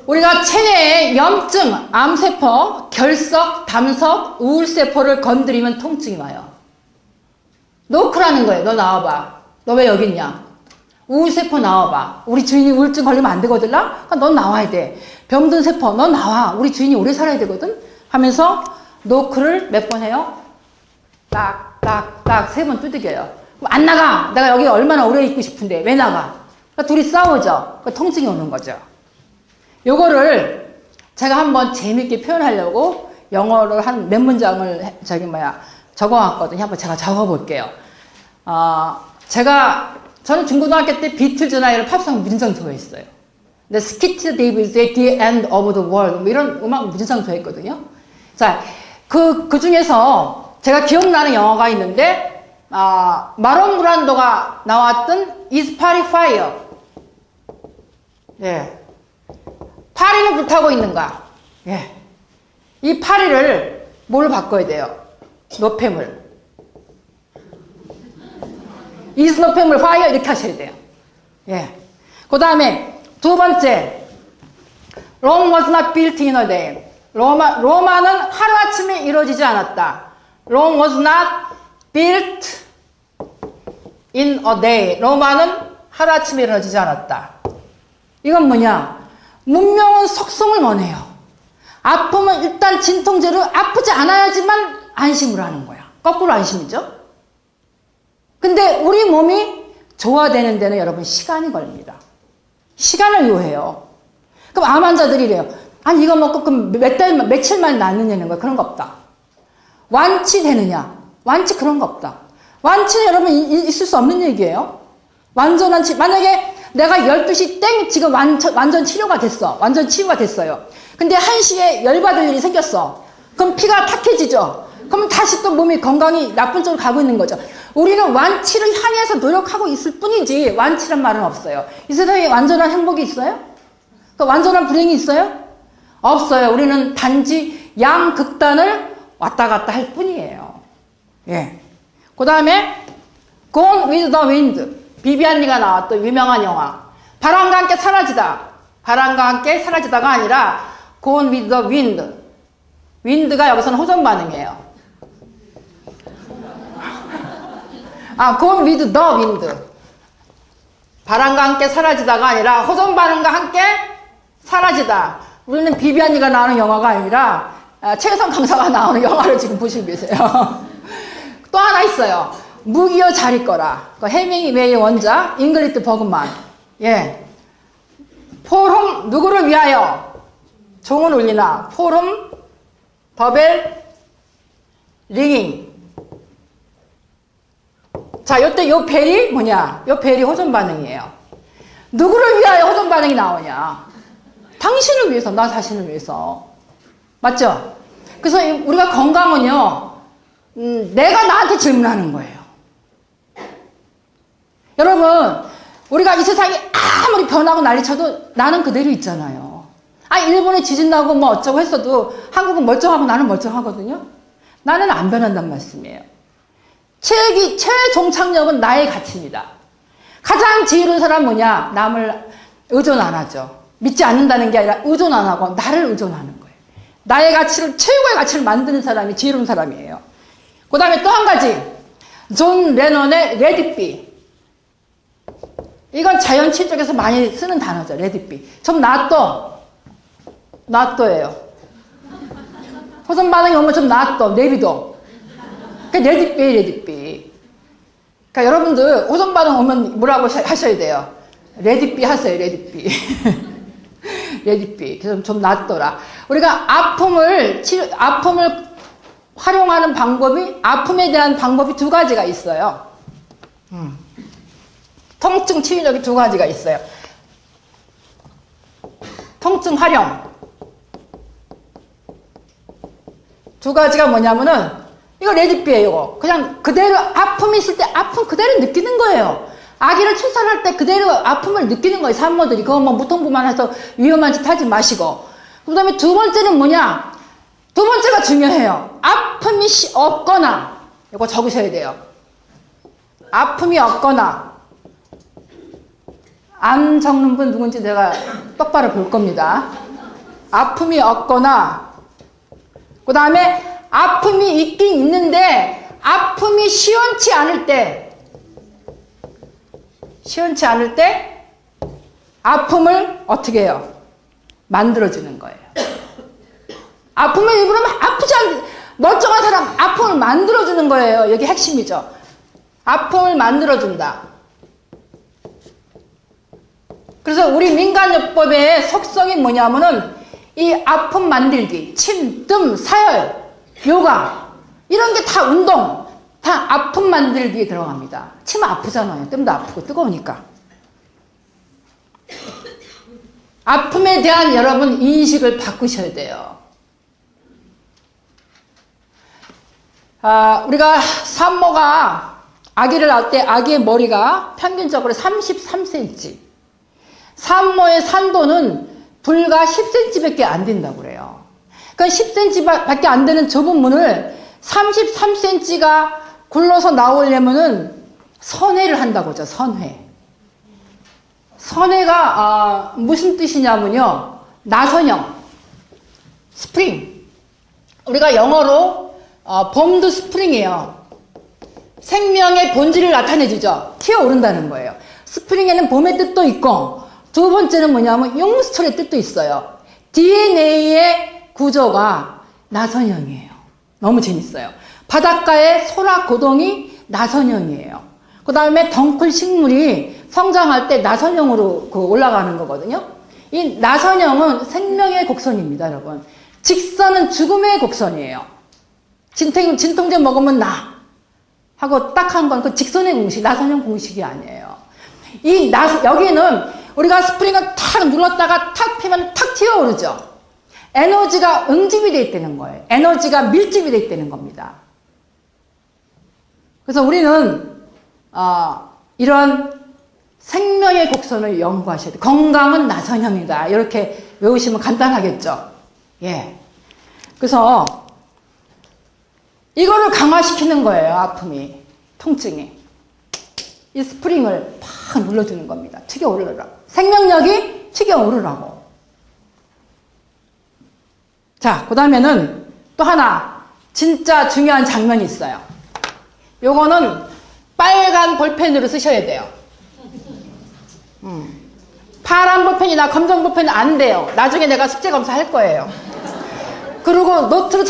우리가 체내에 염증, 암세포, 결석, 담석, 우울세포를 건드리면 통증이 와요. 노크라는 거예요. 너 나와봐. 너 왜 여기 있냐? 우울세포 나와봐. 우리 주인이 우울증 걸리면 안 되거든? 그러니까 넌 나와야 돼. 병든 세포, 넌 나와. 우리 주인이 오래 살아야 되거든? 하면서 노크를 몇 번 해요? 딱, 딱, 딱 3번 두들겨요. 안 나가! 내가 여기 얼마나 오래 있고 싶은데 왜 나가? 그러니까 둘이 싸우죠. 그러니까 통증이 오는 거죠. 요거를 제가 한번 재밌게 표현하려고 영어를 한 몇 문장을 적어왔거든요. 한번 제가 적어볼게요. 저는 중고등학교 때 비틀즈나 이런 팝송 무진장 좋아했어요. 근데 스키트 데이비스의 The End of the World 뭐 이런 음악 무진장 좋아했거든요. 자, 그 중에서 제가 기억나는 영화가 있는데 마론 브란도가 나왔던 Is Party Fire? 예. 파리는 불타고 있는가? 예. 이 파리를 뭘로 바꿔야 돼요? 노폐물. Is 노폐물 fire 이렇게 하셔야 돼요. 예. 그 다음에 두 번째, Rome was not built in a day. 로마는 하루아침에 이루어지지 않았다. Rome was not built in a day. 로마는 하루아침에 이루어지지 않았다. 이건 뭐냐? 문명은 속성을 원해요. 아픔은 일단 진통제로 아프지 않아야지만 안심을 하는 거야. 거꾸로 안심이죠? 근데 우리 몸이 좋아되는 데는 여러분 시간이 걸립니다. 시간을 요해요. 그럼 암 환자들이 이래요. 아니 이거 먹고 그럼 며칠만 낫느냐는 거야. 그런 거 없다. 완치되느냐? 완치 그런 거 없다. 완치는 여러분 있을 수 없는 얘기예요. 완전한 만약에 내가 12시 땡 지금 완전 치료가 됐어. 완전 치유가 됐어요. 근데 1시에 열받을 일이 생겼어. 그럼 피가 탁해지죠. 그럼 다시 또 몸이 건강이 나쁜 쪽으로 가고 있는 거죠. 우리는 완치를 향해서 노력하고 있을 뿐이지 완치란 말은 없어요. 이 세상에 완전한 행복이 있어요? 그 완전한 불행이 있어요? 없어요. 우리는 단지 양극단을 왔다 갔다 할 뿐이에요. 예. 그 다음에 Gone with the Wind. 비비안리가 나왔던 유명한 영화. 바람과 함께 사라지다. 바람과 함께 사라지다가 아니라 Gone with the Wind. 윈드가 여기서는 호전 반응이에요. Gone with the Wind. 바람과 함께 사라지다가 아니라 호전 반응과 함께 사라지다. 우리는 비비안리가 나오는 영화가 아니라 최혜성 강사가 나오는 영화를 지금 보시고 계세요. 또 하나 있어요. 무기여 잘 있거라. 그 해밍웨이의 원작 잉글리트 버그만. 예. 포럼 누구를 위하여 종을 울리나. 포럼 더벨 링잉. 자, 요때 요 벨이 뭐냐? 요 벨이 호전 반응이에요. 누구를 위하여 호전 반응이 나오냐? 당신을 위해서, 나 자신을 위해서. 맞죠? 그래서 우리가 건강은요, 내가 나한테 질문하는 거예요. 여러분, 우리가 이 세상이 아무리 변하고 난리쳐도 나는 그대로 있잖아요. 일본에 지진 나고 뭐 어쩌고 했어도 한국은 멀쩡하고 나는 멀쩡하거든요. 나는 안 변한단 말씀이에요. 최종착역은 나의 가치입니다. 가장 지혜로운 사람은 뭐냐? 남을 의존 안 하죠. 믿지 않는다는 게 아니라 의존 안 하고 나를 의존하는 거예요. 나의 가치를, 최고의 가치를 만드는 사람이 지혜로운 사람이에요. 그 다음에 또 한 가지. 존 레넌의 Let It Be. 이건 자연치 쪽에서 많이 쓰는 단어죠. Let It Be. 좀 놔둬. 놔둬예요. 호전 반응이 오면 좀 놔둬. 내비둬. 그러니까 Let It Be, Let It Be. 그러니까 여러분들 호전 반응 오면 뭐라고 하셔야 돼요? Let It Be 하세요. Let It Be. Let It Be. 그래서 좀 놔둬라. 우리가 아픔을 활용하는 방법이, 아픔에 대한 방법이 두 가지가 있어요. 통증 치유력이 두 가지가 있어요. 통증 활용. 두 가지가 뭐냐면은, 이거 레디피예요, 이거. 그냥 그대로 아픔이 있을 때 아픔 그대로 느끼는 거예요. 아기를 출산할 때 그대로 아픔을 느끼는 거예요, 산모들이. 그거 뭐 무통부만해서 위험한 짓 하지 마시고. 그 다음에 두 번째는 뭐냐? 두 번째가 중요해요. 아픔이 없거나, 이거 적으셔야 돼요. 아픔이 없거나, 안 적는 분 누군지 내가 똑바로 볼 겁니다. 아픔이 없거나, 그 다음에 아픔이 있긴 있는데, 아픔이 시원치 않을 때, 아픔을 어떻게 해요? 만들어주는 거예요. 아픔을 일부러 아프지 않은, 멀쩡한 사람, 아픔을 만들어주는 거예요. 여기 핵심이죠. 아픔을 만들어준다. 그래서 우리 민간요법의 속성이 뭐냐면은, 이 아픔 만들기, 침, 뜸, 사열, 요가, 이런 게 다 운동, 다 아픔 만들기에 들어갑니다. 침 아프잖아요. 뜸도 아프고 뜨거우니까. 아픔에 대한 여러분 인식을 바꾸셔야 돼요. 우리가 산모가 아기를 낳을 때 아기의 머리가 평균적으로 33cm. 산모의 산도는 불과 10cm밖에 안 된다고 그래요. 그러니까 10cm밖에 안 되는 좁은 문을 33cm가 굴러서 나오려면은 선회를 한다고 하죠. 선회. 선회가 무슨 뜻이냐면요. 나선형. 스프링. 우리가 영어로 봄도 스프링이에요. 생명의 본질을 나타내주죠. 튀어오른다는 거예요. 스프링에는 봄의 뜻도 있고, 두 번째는 뭐냐면 용스톨의 뜻도 있어요. DNA의 구조가 나선형이에요. 너무 재밌어요. 바닷가의 소라 고동이 나선형이에요. 그 다음에 덩쿨 식물이 성장할 때 나선형으로 올라가는 거거든요. 이 나선형은 생명의 곡선입니다, 여러분. 직선은 죽음의 곡선이에요. 진통제 먹으면 나 하고 딱 한 건 그 직선의 공식, 나선형 공식이 아니에요. 여기는 우리가 스프링을 탁 눌렀다가 탁 피면 탁 튀어오르죠. 에너지가 응집이 돼 있다는 거예요. 에너지가 밀집이 돼 있다는 겁니다. 그래서 우리는 이런 생명의 곡선을 연구하셔야 돼요. 건강은 나선형이다. 이렇게 외우시면 간단하겠죠. 예. 그래서 이거를 강화시키는 거예요. 아픔이, 통증이. 이 스프링을 팍 눌러주는 겁니다. 튀겨 오르라. 생명력이 튀겨 오르라고. 자, 그 다음에는 또 하나 진짜 중요한 장면이 있어요. 요거는 빨간 볼펜으로 쓰셔야 돼요. 파란 볼펜이나 검정 볼펜은 안 돼요. 나중에 내가 숙제 검사할 거예요. 그리고 노트를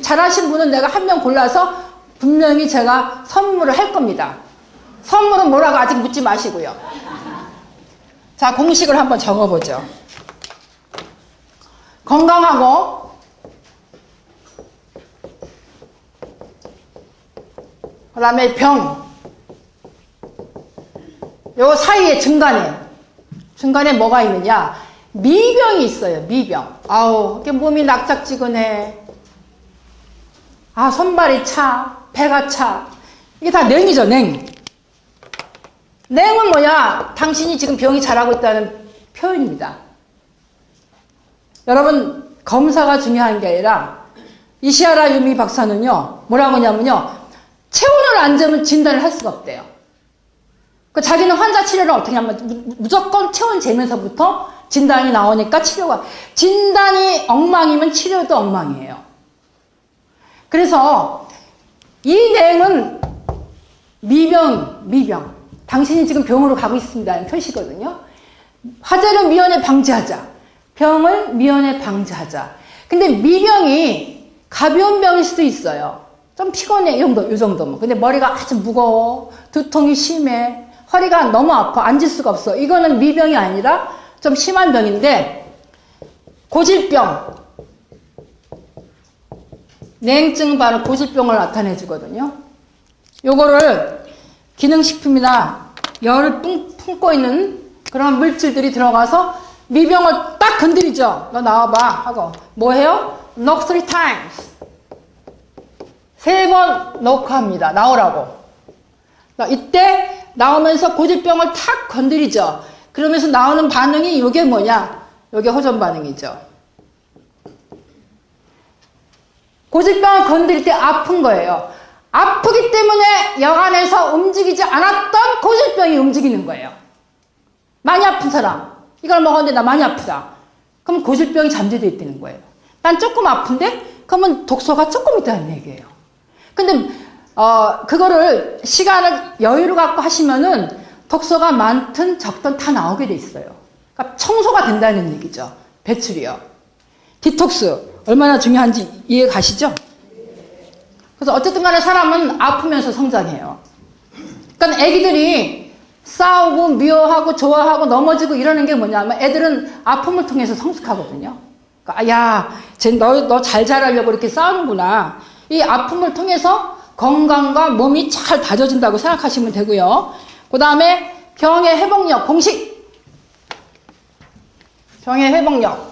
잘하신 분은 내가 한 명 골라서 분명히 제가 선물을 할 겁니다. 선물은 뭐라고 아직 묻지 마시고요. 자, 공식을 한번 적어보죠. 건강하고 그 다음에 병, 요 사이에 중간에 뭐가 있느냐? 미병이 있어요. 미병. 아우, 이렇게 몸이 낙작지근해. 손발이 차, 배가 차. 이게 다 냉이죠, 냉. 냉은 뭐야? 당신이 지금 병이 자라고 있다는 표현입니다. 여러분, 검사가 중요한 게 아니라 이시아라 유미 박사는요, 뭐라고 하냐면요, 체온을 안 재면 진단을 할 수가 없대요. 그 자기는 환자 치료를 어떻게 하냐면 무조건 체온 재면서부터 진단이 나오니까 진단이 엉망이면 치료도 엉망이에요. 그래서 이 내용은 미병. 당신이 지금 병으로 가고 있습니다. 표시거든요. 화재를 미연에 방지하자. 병을 미연에 방지하자. 근데 미병이 가벼운 병일 수도 있어요. 좀 피곤해. 이 정도면. 근데 머리가 아주 무거워. 두통이 심해. 허리가 너무 아파. 앉을 수가 없어. 이거는 미병이 아니라 좀 심한 병인데, 고질병. 냉증 바로 고질병을 나타내 주거든요. 요거를 기능식품이나 열을 품고 있는 그런 물질들이 들어가서 미병을 딱 건드리죠. 너 나와봐 하고 뭐 해요? knock 3 times. 3번 knock 합니다. 나오라고. 이때 나오면서 고질병을 탁 건드리죠. 그러면서 나오는 반응이 이게 뭐냐? 이게 호전 반응이죠. 고질병을 건드릴 때 아픈 거예요. 아프기 때문에 여간에서 움직이지 않았던 고질병이 움직이는 거예요. 많이 아픈 사람, 이걸 먹었는데 나 많이 아프다. 그럼 고질병이 잠재되어 있다는 거예요. 난 조금 아픈데? 그러면 독소가 조금 있다는 얘기예요. 근데 그거를 시간을 여유를 갖고 하시면은 독소가 많든 적든 다 나오게 돼 있어요. 그러니까 청소가 된다는 얘기죠. 배출이요. 디톡스 얼마나 중요한지 이해 가시죠? 그래서 어쨌든 간에 사람은 아프면서 성장해요. 그러니까 애기들이 싸우고 미워하고 좋아하고 넘어지고 이러는 게 뭐냐면 애들은 아픔을 통해서 성숙하거든요. 그러니까 야, 너 잘 자라려고 이렇게 싸우는구나. 이 아픔을 통해서 건강과 몸이 잘 다져진다고 생각하시면 되고요. 그 다음에 병의 회복력, 공식. 병의 회복력.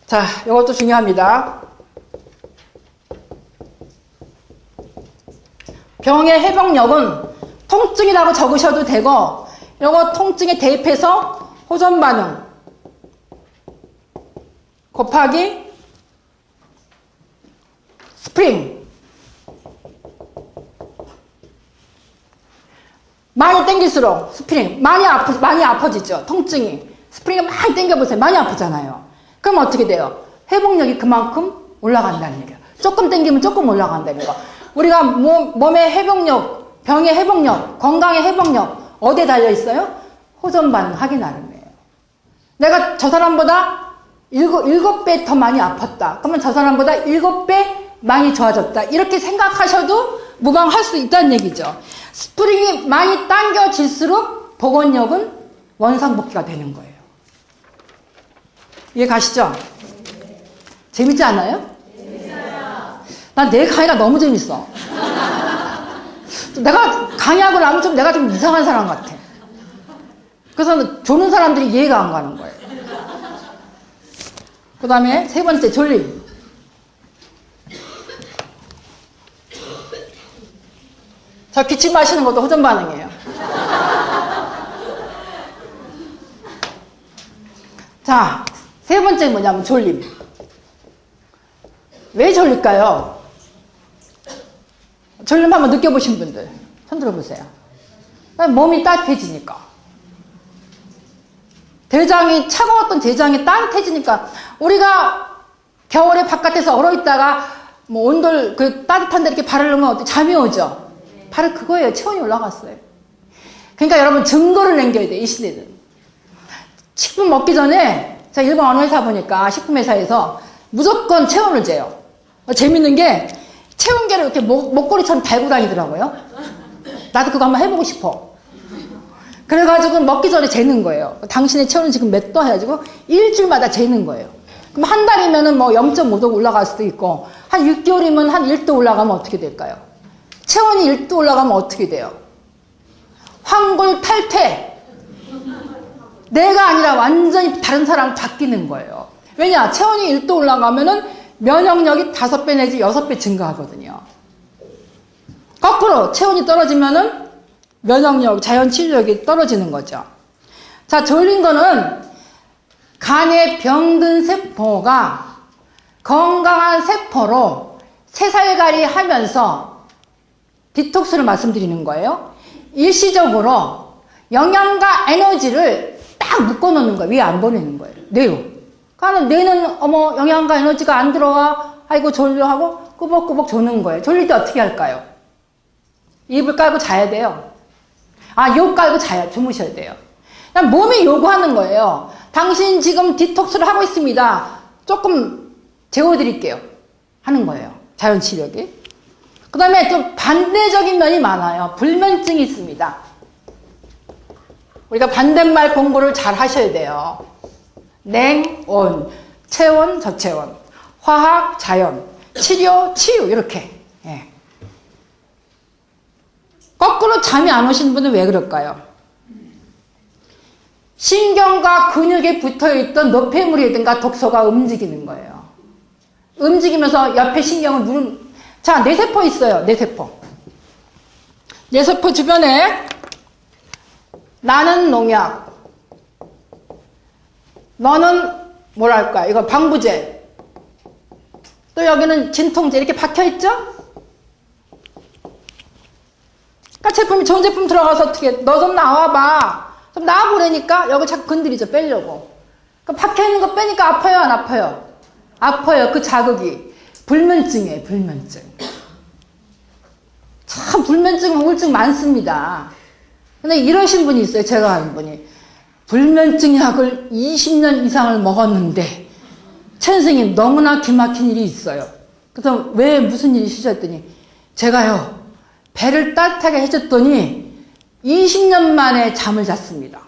자, 이것도 중요합니다. 병의 회복력은 통증이라고 적으셔도 되고, 이거 통증에 대입해서 호전 반응 곱하기 스프링. 많이 당길수록 스프링 많이 아파지죠. 통증이. 스프링을 많이 당겨보세요. 많이 아프잖아요. 그럼 어떻게 돼요? 회복력이 그만큼 올라간다는 얘기예요. 조금 당기면 조금 올라간다는 거. 우리가 몸의 회복력, 병의 회복력, 건강의 회복력 어디에 달려 있어요? 호전 반응하기 나름이에요. 내가 저 사람보다 7배 더 많이 아팠다. 그러면 저 사람보다 7배 많이 좋아졌다. 이렇게 생각하셔도 무방할 수 있다는 얘기죠. 스프링이 많이 당겨질수록 복원력은 원상복귀가 되는 거예요. 이해 가시죠? 재밌지 않아요? 재밌어요. 난 내 강의가 너무 재밌어. 내가 강의하고 나면 내가 좀 이상한 사람 같아. 그래서 조는 사람들이 이해가 안 가는 거예요. 그 다음에 3번째, 졸림. 저 기침 마시는 것도 호전 반응이에요. 자, 3번째 뭐냐면 졸림. 왜 졸릴까요? 졸림 한번 느껴보신 분들 손 들어보세요. 몸이 따뜻해지니까. 차가웠던 대장이 따뜻해지니까. 우리가 겨울에 바깥에서 얼어있다가 온돌 따뜻한 데 이렇게 발을 넣으면 잠이 오죠? 바로 그거예요. 체온이 올라갔어요. 그러니까 여러분 증거를 남겨야 돼, 이 시대는. 식품 먹기 전에 제가 일본 어느 회사 보니까 식품회사에서 무조건 체온을 재요. 재밌는 게 체온계를 이렇게 목걸이처럼 달고 다니더라고요. 나도 그거 한번 해보고 싶어. 그래가지고 먹기 전에 재는 거예요. 당신의 체온은 지금 몇 도 해가지고 일주일마다 재는 거예요. 그럼 한 달이면은 0.5도 올라갈 수도 있고, 한 6개월이면 한 1도 올라가면 어떻게 될까요? 체온이 1도 올라가면 어떻게 돼요? 황골탈퇴. 내가 아니라 완전히 다른 사람 바뀌는 거예요. 왜냐? 체온이 1도 올라가면은 면역력이 5배 내지 6배 증가하거든요. 거꾸로 체온이 떨어지면은 면역력, 자연 치료력이 떨어지는 거죠. 자, 졸린 거는 간의 병든 세포가 건강한 세포로 새살갈이 하면서 디톡스를 말씀드리는 거예요. 일시적으로 영양과 에너지를 딱 묶어놓는 거예요. 위에 안 보내는 거예요. 뇌로. 그러니까 뇌는 어머 영양과 에너지가 안 들어와. 아이고 졸려 하고 꾸벅꾸벅 조는 거예요. 졸릴 때 어떻게 할까요? 이불 깔고 자야 돼요. 욕 깔고 자야 주무셔야 돼요. 그냥 몸이 요구하는 거예요. 당신 지금 디톡스를 하고 있습니다. 조금 재워드릴게요. 하는 거예요. 자연치력이. 그 다음에 좀 반대적인 면이 많아요. 불면증이 있습니다. 우리가 반대말 공부를 잘 하셔야 돼요. 냉, 온, 체온, 저체온, 화학, 자연, 치료, 치유 이렇게. 예. 거꾸로 잠이 안 오시는 분은 왜 그럴까요? 신경과 근육에 붙어있던 노폐물이든가 독소가 움직이는 거예요. 움직이면서 옆에 신경을 누르는. 자, 뇌세포 있어요. 뇌세포. 뇌세포 주변에 나는 농약, 너는 뭐랄까 이거 방부제, 또 여기는 진통제 이렇게 박혀있죠? 그러니까 제품이 좋은 제품 들어가서 어떻게 너 좀 나와봐. 좀 나와보라니까 여기 자꾸 건드리죠. 빼려고. 그러니까 박혀있는 거 빼니까 아파요 안 아파요? 아파요. 그 자극이. 불면증이에요. 불면증. 참 불면증 우울증 많습니다. 근데 이러신 분이 있어요. 제가 아는 분이. 불면증 약을 20년 이상을 먹었는데 최 선생님 너무나 기막힌 일이 있어요. 그래서 왜 무슨 일이 있으셨더니 제가요 배를 따뜻하게 해줬더니 20년 만에 잠을 잤습니다.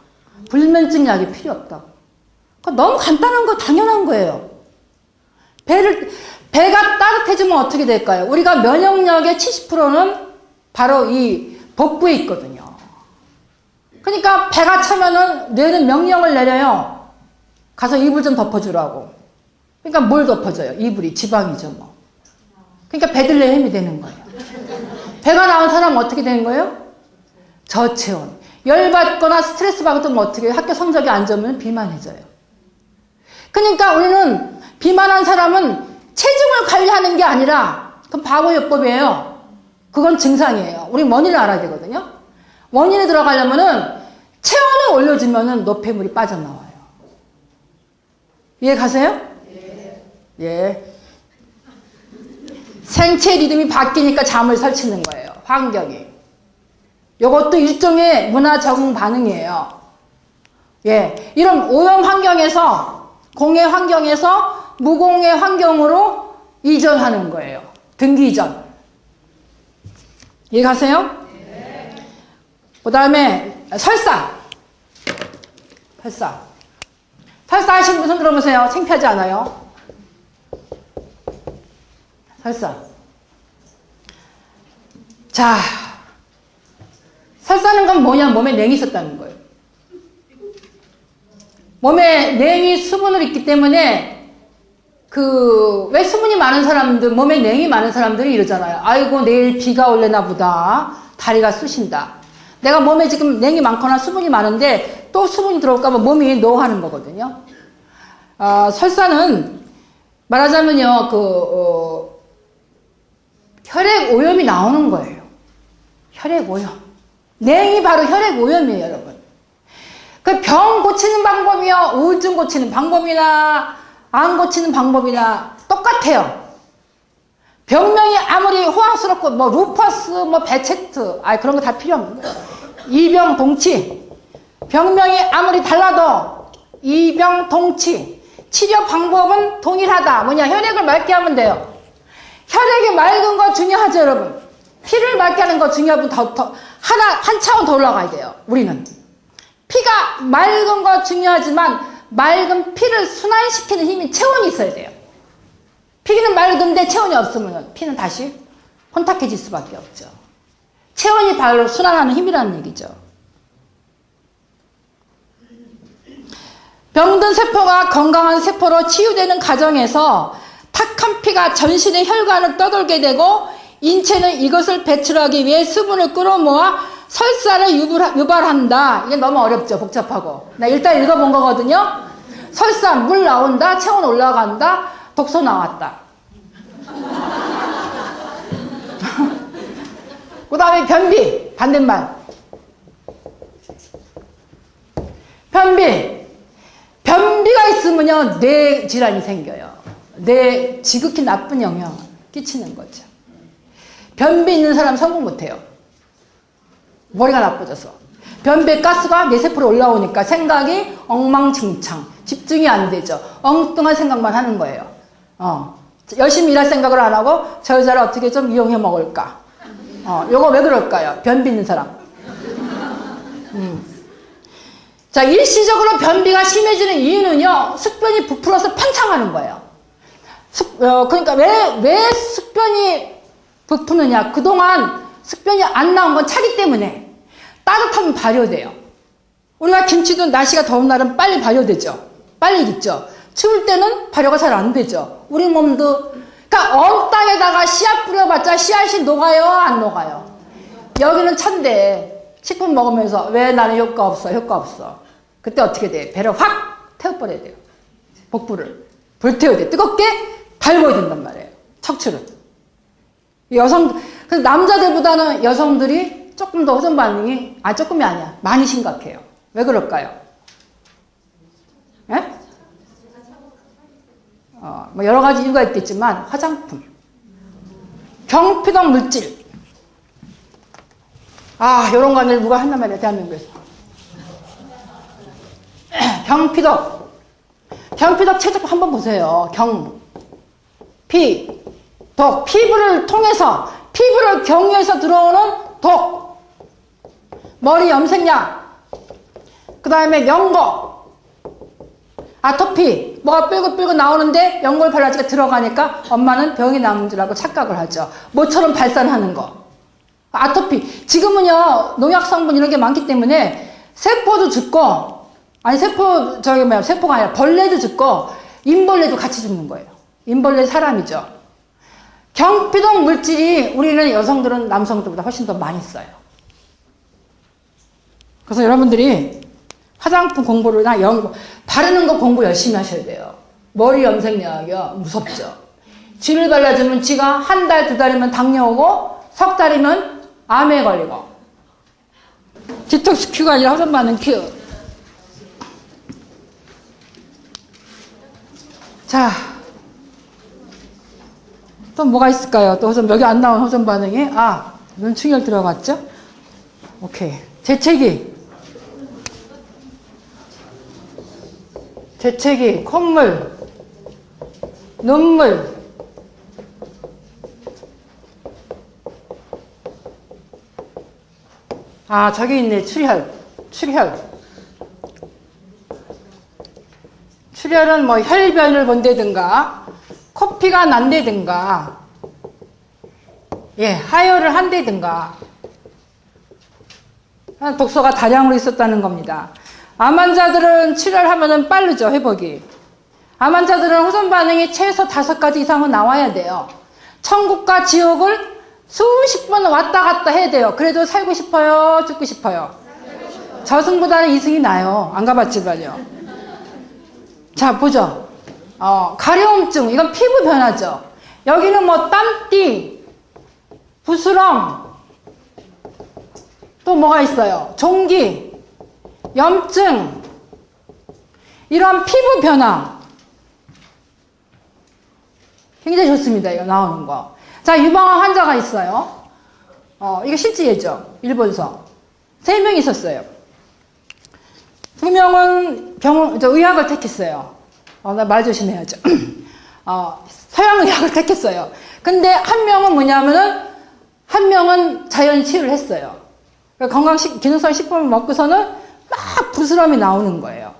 불면증 약이 필요 없다고. 그러니까 너무 간단한 거 당연한 거예요. 배가 따뜻해지면 어떻게 될까요? 우리가 면역력의 70%는 바로 이 복부에 있거든요. 그러니까 배가 차면은 뇌는 명령을 내려요. 가서 이불 좀 덮어주라고. 그러니까 뭘 덮어줘요? 이불이 지방이죠 뭐. 그러니까 배들레 햄이 되는 거예요. 배가 나온 사람은 어떻게 되는 거예요? 저체온. 열받거나 스트레스 받으면 어떻게 해요? 학교 성적이 안 좋으면 비만해져요. 그러니까 우리는 비만한 사람은 체중을 관리하는 게 아니라 그건 바보요법이에요. 그건 증상이에요. 우리 원인을 알아야 되거든요. 원인에 들어가려면은 체온을 올려주면은 노폐물이 빠져나와요. 이해 가세요? 예. 생체 리듬이 바뀌니까 잠을 설치는 거예요. 환경이. 이것도 일종의 문화 적응 반응이에요. 예. 이런 오염 환경에서, 공해 환경에서 무공해 환경으로 이전하는 거예요. 등기 이전. 이해 가세요? 그 다음에 설사. 설사 하시는 분 손 들어보세요. 창피하지 않아요? 설사. 자, 설사는 건 뭐냐? 몸에 냉이 있었다는 거예요. 몸에 냉이 수분을 있기 때문에 왜 수분이 많은 사람들, 몸에 냉이 많은 사람들이 이러잖아요. 아이고 내일 비가 올래나 보다. 다리가 쑤신다. 내가 몸에 지금 냉이 많거나 수분이 많은데 또 수분이 들어올까 봐 몸이 노하는 거거든요. 설사는 말하자면요, 혈액 오염이 나오는 거예요. 혈액 오염. 냉이 바로 혈액 오염이에요, 여러분. 그 병 고치는 방법이요, 우울증 고치는 방법이나 암 고치는 방법이나 똑같아요. 병명이 아무리 호황스럽고 뭐 루퍼스, 뭐 베체트, 그런 거 다 필요 없는 거예요. 이병동치. 병명이 아무리 달라도 이병동치. 치료 방법은 동일하다. 뭐냐? 혈액을 맑게 하면 돼요. 혈액이 맑은 거 중요하죠, 여러분. 피를 맑게 하는 거 중요하면 한 차원 더 올라가야 돼요. 우리는. 피가 맑은 거 중요하지만 맑은 피를 순환시키는 힘이 체온이 있어야 돼요. 피는 맑은데 체온이 없으면 피는 다시 혼탁해질 수밖에 없죠. 체온이 바로 순환하는 힘이라는 얘기죠. 병든 세포가 건강한 세포로 치유되는 과정에서 탁한 피가 전신의 혈관을 떠돌게 되고 인체는 이것을 배출하기 위해 수분을 끌어모아 설사를 유발한다. 이게 너무 어렵죠. 복잡하고. 나 일단 읽어본 거거든요. 설사, 물 나온다. 체온 올라간다. 독소 나왔다. 그 다음에 변비. 반대말. 변비가 있으면요, 뇌 질환이 생겨요. 뇌 지극히 나쁜 영향을 끼치는 거죠. 변비 있는 사람 성공 못해요. 머리가 나빠져서. 변비의 가스가 뇌세포로 올라오니까 생각이 엉망진창, 집중이 안 되죠. 엉뚱한 생각만 하는 거예요. 열심히 일할 생각을 안 하고 저 여자를 어떻게 좀 이용해 먹을까. 요거 왜 그럴까요? 변비 있는 사람. 자, 일시적으로 변비가 심해지는 이유는요, 숙변이 부풀어서 팽창하는 거예요. 그러니까 왜 숙변이 부푸느냐. 그동안 숙변이 안 나온 건 차기 때문에. 따뜻하면 발효돼요. 우리가 김치도 날씨가 더운 날은 빨리 발효되죠. 빨리 익죠. 추울 때는 발효가 잘 안 되죠. 우리 몸도. 그러니까 언 땅에다가 씨앗 뿌려봤자 씨앗이 녹아요, 안 녹아요? 여기는 찬데 식품 먹으면서 왜 나는 효과 없어. 그때 어떻게 돼? 배를 확 태워버려야 돼요. 복부를. 불태워야 돼. 뜨겁게 달궈야 된단 말이에요. 척추를. 남자들보다는 여성들이 조금 더 호전 반응이, 조금이 아니야. 많이 심각해요. 왜 그럴까요? 예? 뭐 여러 가지 이유가 있겠지만, 화장품. 경피동 물질. 요런 거는 누가 한단 말이야, 대한민국에서. 경피독 체적 한번 보세요. 독. 피부를 통해서, 피부를 경유해서 들어오는 독. 머리 염색약. 그 다음에 연고. 아토피. 뭐가 뿔고 나오는데 연고를 발라지가 들어가니까 엄마는 병이 남은 줄 알고 착각을 하죠. 모처럼 발산하는 거. 아토피. 지금은요, 농약 성분 이런 게 많기 때문에 세포도 죽고, 세포가 아니라 벌레도 죽고, 인벌레도 같이 죽는 거예요. 인벌레 사람이죠. 경피동 물질이 우리는 여성들은 남성들보다 훨씬 더 많이 써요. 그래서 여러분들이 화장품 공부나 바르는 거 공부 열심히 하셔야 돼요. 머리 염색약이요. 무섭죠. 쥐를 발라주면 쥐가 한 달, 두 달이면 당뇨 오고, 석 달이면 암에 걸리고. 디톡스 큐가 아니라 호전 반응 큐. 자, 또 뭐가 있을까요? 또 여기 안 나온 호전 반응이? 눈충혈 들어갔죠? 오케이. 재채기, 콧물, 눈물. 저기 있네. 출혈은 뭐 혈변을 본다든가, 코피가 난다든가, 하혈을 한다든가, 독소가 다량으로 있었다는 겁니다. 암 환자들은 출혈하면은 빠르죠, 회복이. 암 환자들은 호전 반응이 최소 5가지 이상은 나와야 돼요. 천국과 지옥을 수십 번 왔다 갔다 해야 돼요. 그래도 살고 싶어요, 죽고 싶어요? 저승보다는 이승이 나요. 안 가봤지만요. 자, 보죠. 가려움증. 이건 피부 변화죠. 여기는 뭐 땀띠, 부스럼, 또 뭐가 있어요? 종기, 염증, 이런 피부 변화. 굉장히 좋습니다. 이거 나오는 거. 자, 유방암 환자가 있어요. 이거 실제 예죠. 일본서. 3명 있었어요. 2명은 의학을 택했어요. 나 말 조심해야죠. 서양 의학을 택했어요. 근데 한 명은 한 명은 자연 치유를 했어요. 기능성 식품을 먹고서는 막 부스럼이 나오는 거예요.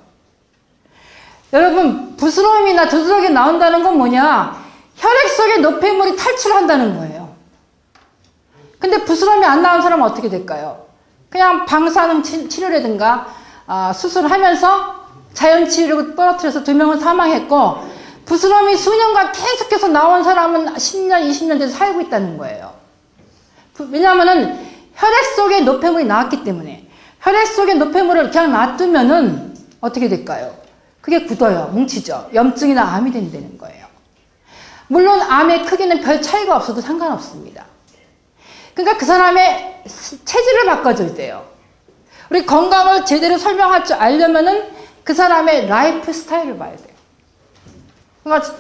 여러분, 부스럼이나 두드러기 나온다는 건 뭐냐? 혈액 속에 노폐물이 탈출한다는 거예요. 근데 부스럼이 안 나온 사람은 어떻게 될까요? 그냥 방사능 치료라든가 수술을 하면서 자연 치유를 떨어뜨려서 2명은 사망했고, 부스럼이 수년간 계속해서 나온 사람은 10년, 20년 돼서 살고 있다는 거예요. 왜냐하면은 혈액 속에 노폐물이 나왔기 때문에 혈액 속에 노폐물을 그냥 놔두면은 어떻게 될까요? 그게 굳어요. 뭉치죠. 염증이나 암이 된다는 거예요. 물론 암의 크기는 별 차이가 없어도 상관없습니다. 그러니까 그 사람의 체질을 바꿔줘야 돼요. 우리 건강을 제대로 설명할 줄 알려면은 그 사람의 라이프 스타일을 봐야 돼요. 그러니까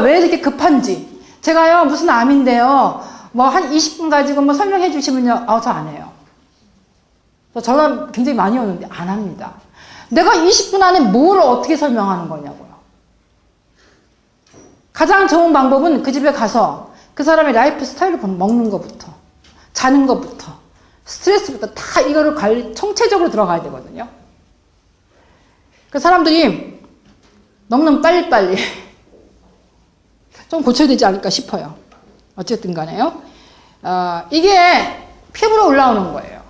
왜 이렇게 급한지. 제가요 무슨 암인데요. 뭐 한 20분 가지고 뭐 설명해 주시면요. 저 안 해요. 전화 굉장히 많이 오는데 안 합니다. 내가 20분 안에 뭐를 어떻게 설명하는 거냐고요. 가장 좋은 방법은 그 집에 가서 그 사람의 라이프 스타일을 보는, 먹는 것부터 자는 것부터 스트레스부터 다 이거를 관리 총체적으로 들어가야 되거든요. 그 사람들이 너무너무 빨리빨리 좀 고쳐야 되지 않을까 싶어요. 어쨌든 간에요. 이게 피부로 올라오는 거예요.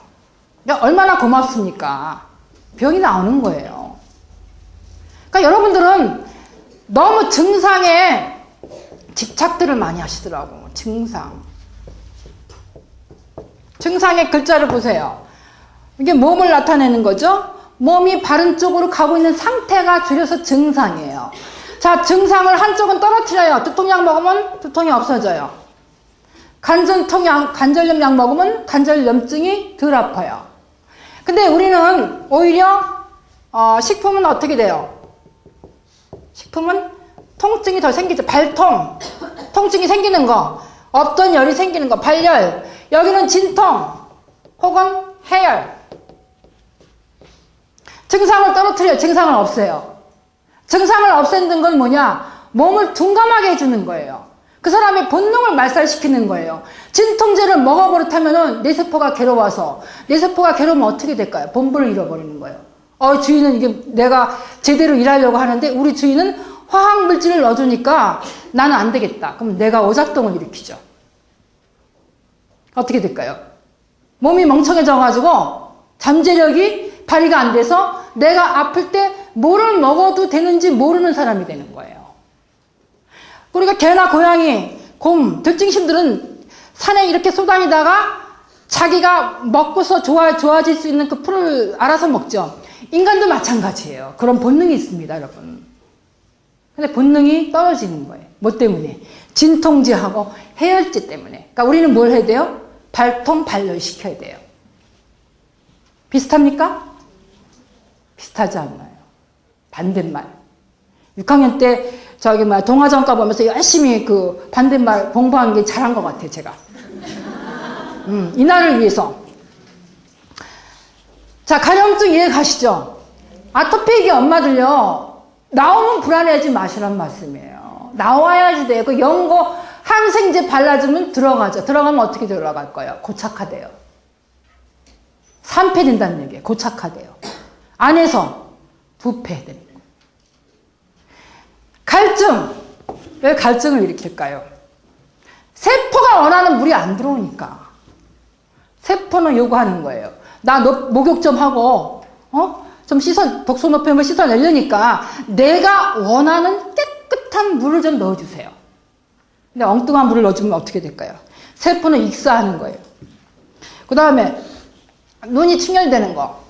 그러니까 얼마나 고맙습니까? 병이 나오는 거예요. 그러니까 여러분들은 너무 증상에 집착들을 많이 하시더라고. 증상의 글자를 보세요. 이게 몸을 나타내는 거죠. 몸이 바른 쪽으로 가고 있는 상태가 줄여서 증상이에요. 자, 증상을 한쪽은 떨어뜨려요. 두통약 먹으면 두통이 없어져요. 관절염 약 먹으면 관절염증이 덜 아파요. 근데 우리는 오히려 식품은 어떻게 돼요? 식품은 통증이 더 생기죠. 발통, 통증이 생기는 거, 없던 열이 생기는 거, 발열, 여기는 진통 혹은 해열. 증상을 떨어뜨려요. 증상을 없애요. 증상을 없애는 건 뭐냐? 몸을 둔감하게 해주는 거예요. 그 사람의 본능을 말살시키는 거예요. 진통제를 먹어버릇하면은 내 세포가 괴로워서, 내 세포가 괴로우면 어떻게 될까요? 본분을 잃어버리는 거예요. 주인은 이게 내가 제대로 일하려고 하는데 우리 주인은 화학물질을 넣어주니까 나는 안 되겠다. 그럼 내가 오작동을 일으키죠. 어떻게 될까요? 몸이 멍청해져가지고 잠재력이 발휘가 안 돼서 내가 아플 때 뭐를 먹어도 되는지 모르는 사람이 되는 거예요. 그러니까 개나 고양이, 곰, 들짐승들은 산에 이렇게 쏘다니다가 자기가 먹고서 좋아질 수 있는 그 풀을 알아서 먹죠. 인간도 마찬가지예요. 그런 본능이 있습니다, 여러분. 근데 본능이 떨어지는 거예요. 뭐 때문에? 진통제하고 해열제 때문에. 그러니까 우리는 뭘 해야 돼요? 발통, 발열 시켜야 돼요. 비슷합니까? 비슷하지 않나요? 반대말. 6학년 때 동화전가 보면서 열심히 그 반대말 공부한 게 잘한 것 같아요, 제가. 이날을 위해서. 자, 가려움증 이해 가시죠? 아토피기 엄마들요, 나오면 불안해하지 마시란 말씀이에요. 나와야지 돼요. 그 연고 항생제 발라주면 들어가죠. 들어가면 어떻게 들어갈 거예요? 고착화돼요. 산패된다는 얘기예요. 고착화돼요. 안에서 부패되는 거예요. 갈증. 왜 갈증을 일으킬까요? 세포가 원하는 물이 안 들어오니까. 세포는 요구하는 거예요. 나 목욕 좀 하고, 좀 독소 노폐물 씻어내려니까 내가 원하는 깨끗한 물을 좀 넣어주세요. 근데 엉뚱한 물을 넣어주면 어떻게 될까요? 세포는 익사하는 거예요. 그 다음에 눈이 충혈되는 거.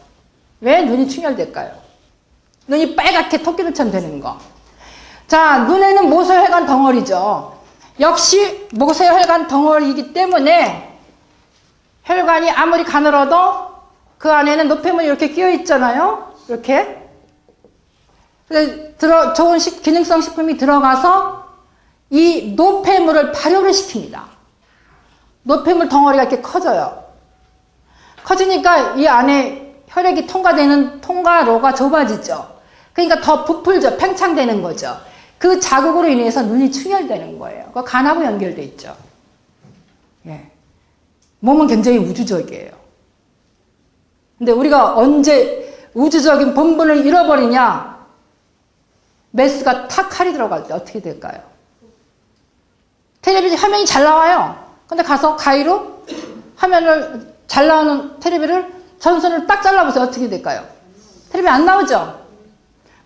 왜 눈이 충혈될까요? 눈이 빨갛게 토끼눈처럼 되는 거. 자, 눈에는 모세혈관 덩어리죠. 역시 모세혈관 덩어리이기 때문에 혈관이 아무리 가늘어도 그 안에는 노폐물이 이렇게 끼어 있잖아요. 이렇게. 좋은 기능성 식품이 들어가서 이 노폐물을 발효를 시킵니다. 노폐물 덩어리가 이렇게 커져요. 커지니까 이 안에 혈액이 통과되는 통과로가 좁아지죠. 그러니까 더 부풀죠. 팽창되는 거죠. 그 자극으로 인해서 눈이 충혈되는 거예요. 그거 간하고 연결돼 있죠. 예. 몸은 굉장히 우주적이에요. 근데 우리가 언제 우주적인 본분을 잃어버리냐? 메스가 탁 칼이 들어갈 때 어떻게 될까요? 텔레비전 화면이 잘 나와요. 근데 가서 가위로 화면을 잘 나오는 텔레비를 전선을 딱 잘라보세요. 어떻게 될까요? 텔레비 안 나오죠?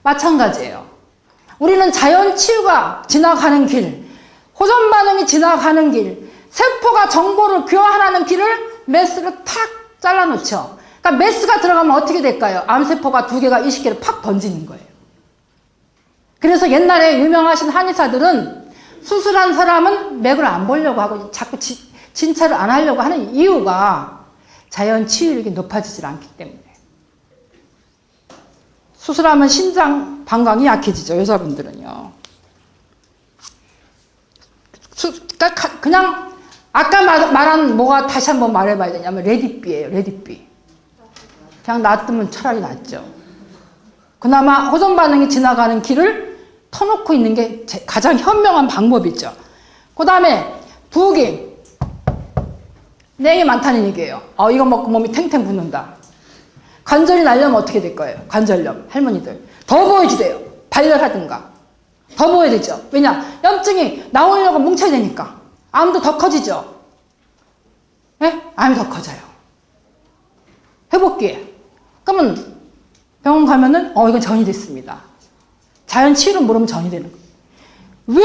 마찬가지예요. 우리는 자연 치유가 지나가는 길, 호전 반응이 지나가는 길, 세포가 정보를 교환하는 길을 메스를 탁 잘라놓죠. 그러니까 메스가 들어가면 어떻게 될까요? 암세포가 2개가 20개를 팍 번지는 거예요. 그래서 옛날에 유명하신 한의사들은 수술한 사람은 맥을 안 보려고 하고 자꾸 진찰을 안 하려고 하는 이유가 자연 치유력이 높아지질 않기 때문에. 수술하면 심장 방광이 약해지죠, 여자분들은요. 그냥 아까 말한 뭐가 다시 한번 말해봐야 되냐면 레디비예요, 레디비. 그냥 놔두면 차라리 낫죠. 그나마 호전 반응이 지나가는 길을 터놓고 있는 게 가장 현명한 방법이죠. 그 다음에 부기. 냉이 많다는 얘기예요. 이거 먹고 몸이 탱탱 붓는다. 관절이 날려면 어떻게 될 거예요? 관절염, 할머니들. 더 보여주대요. 발열하든가. 더 보여야 되죠. 왜냐? 염증이 나오려고 뭉쳐야 되니까. 암도 더 커지죠. 예? 암이 더 커져요. 회복기에. 그러면 병원 가면은, 이건 전이 됐습니다. 자연 치유를 모르면 전이 되는 거예요. 왜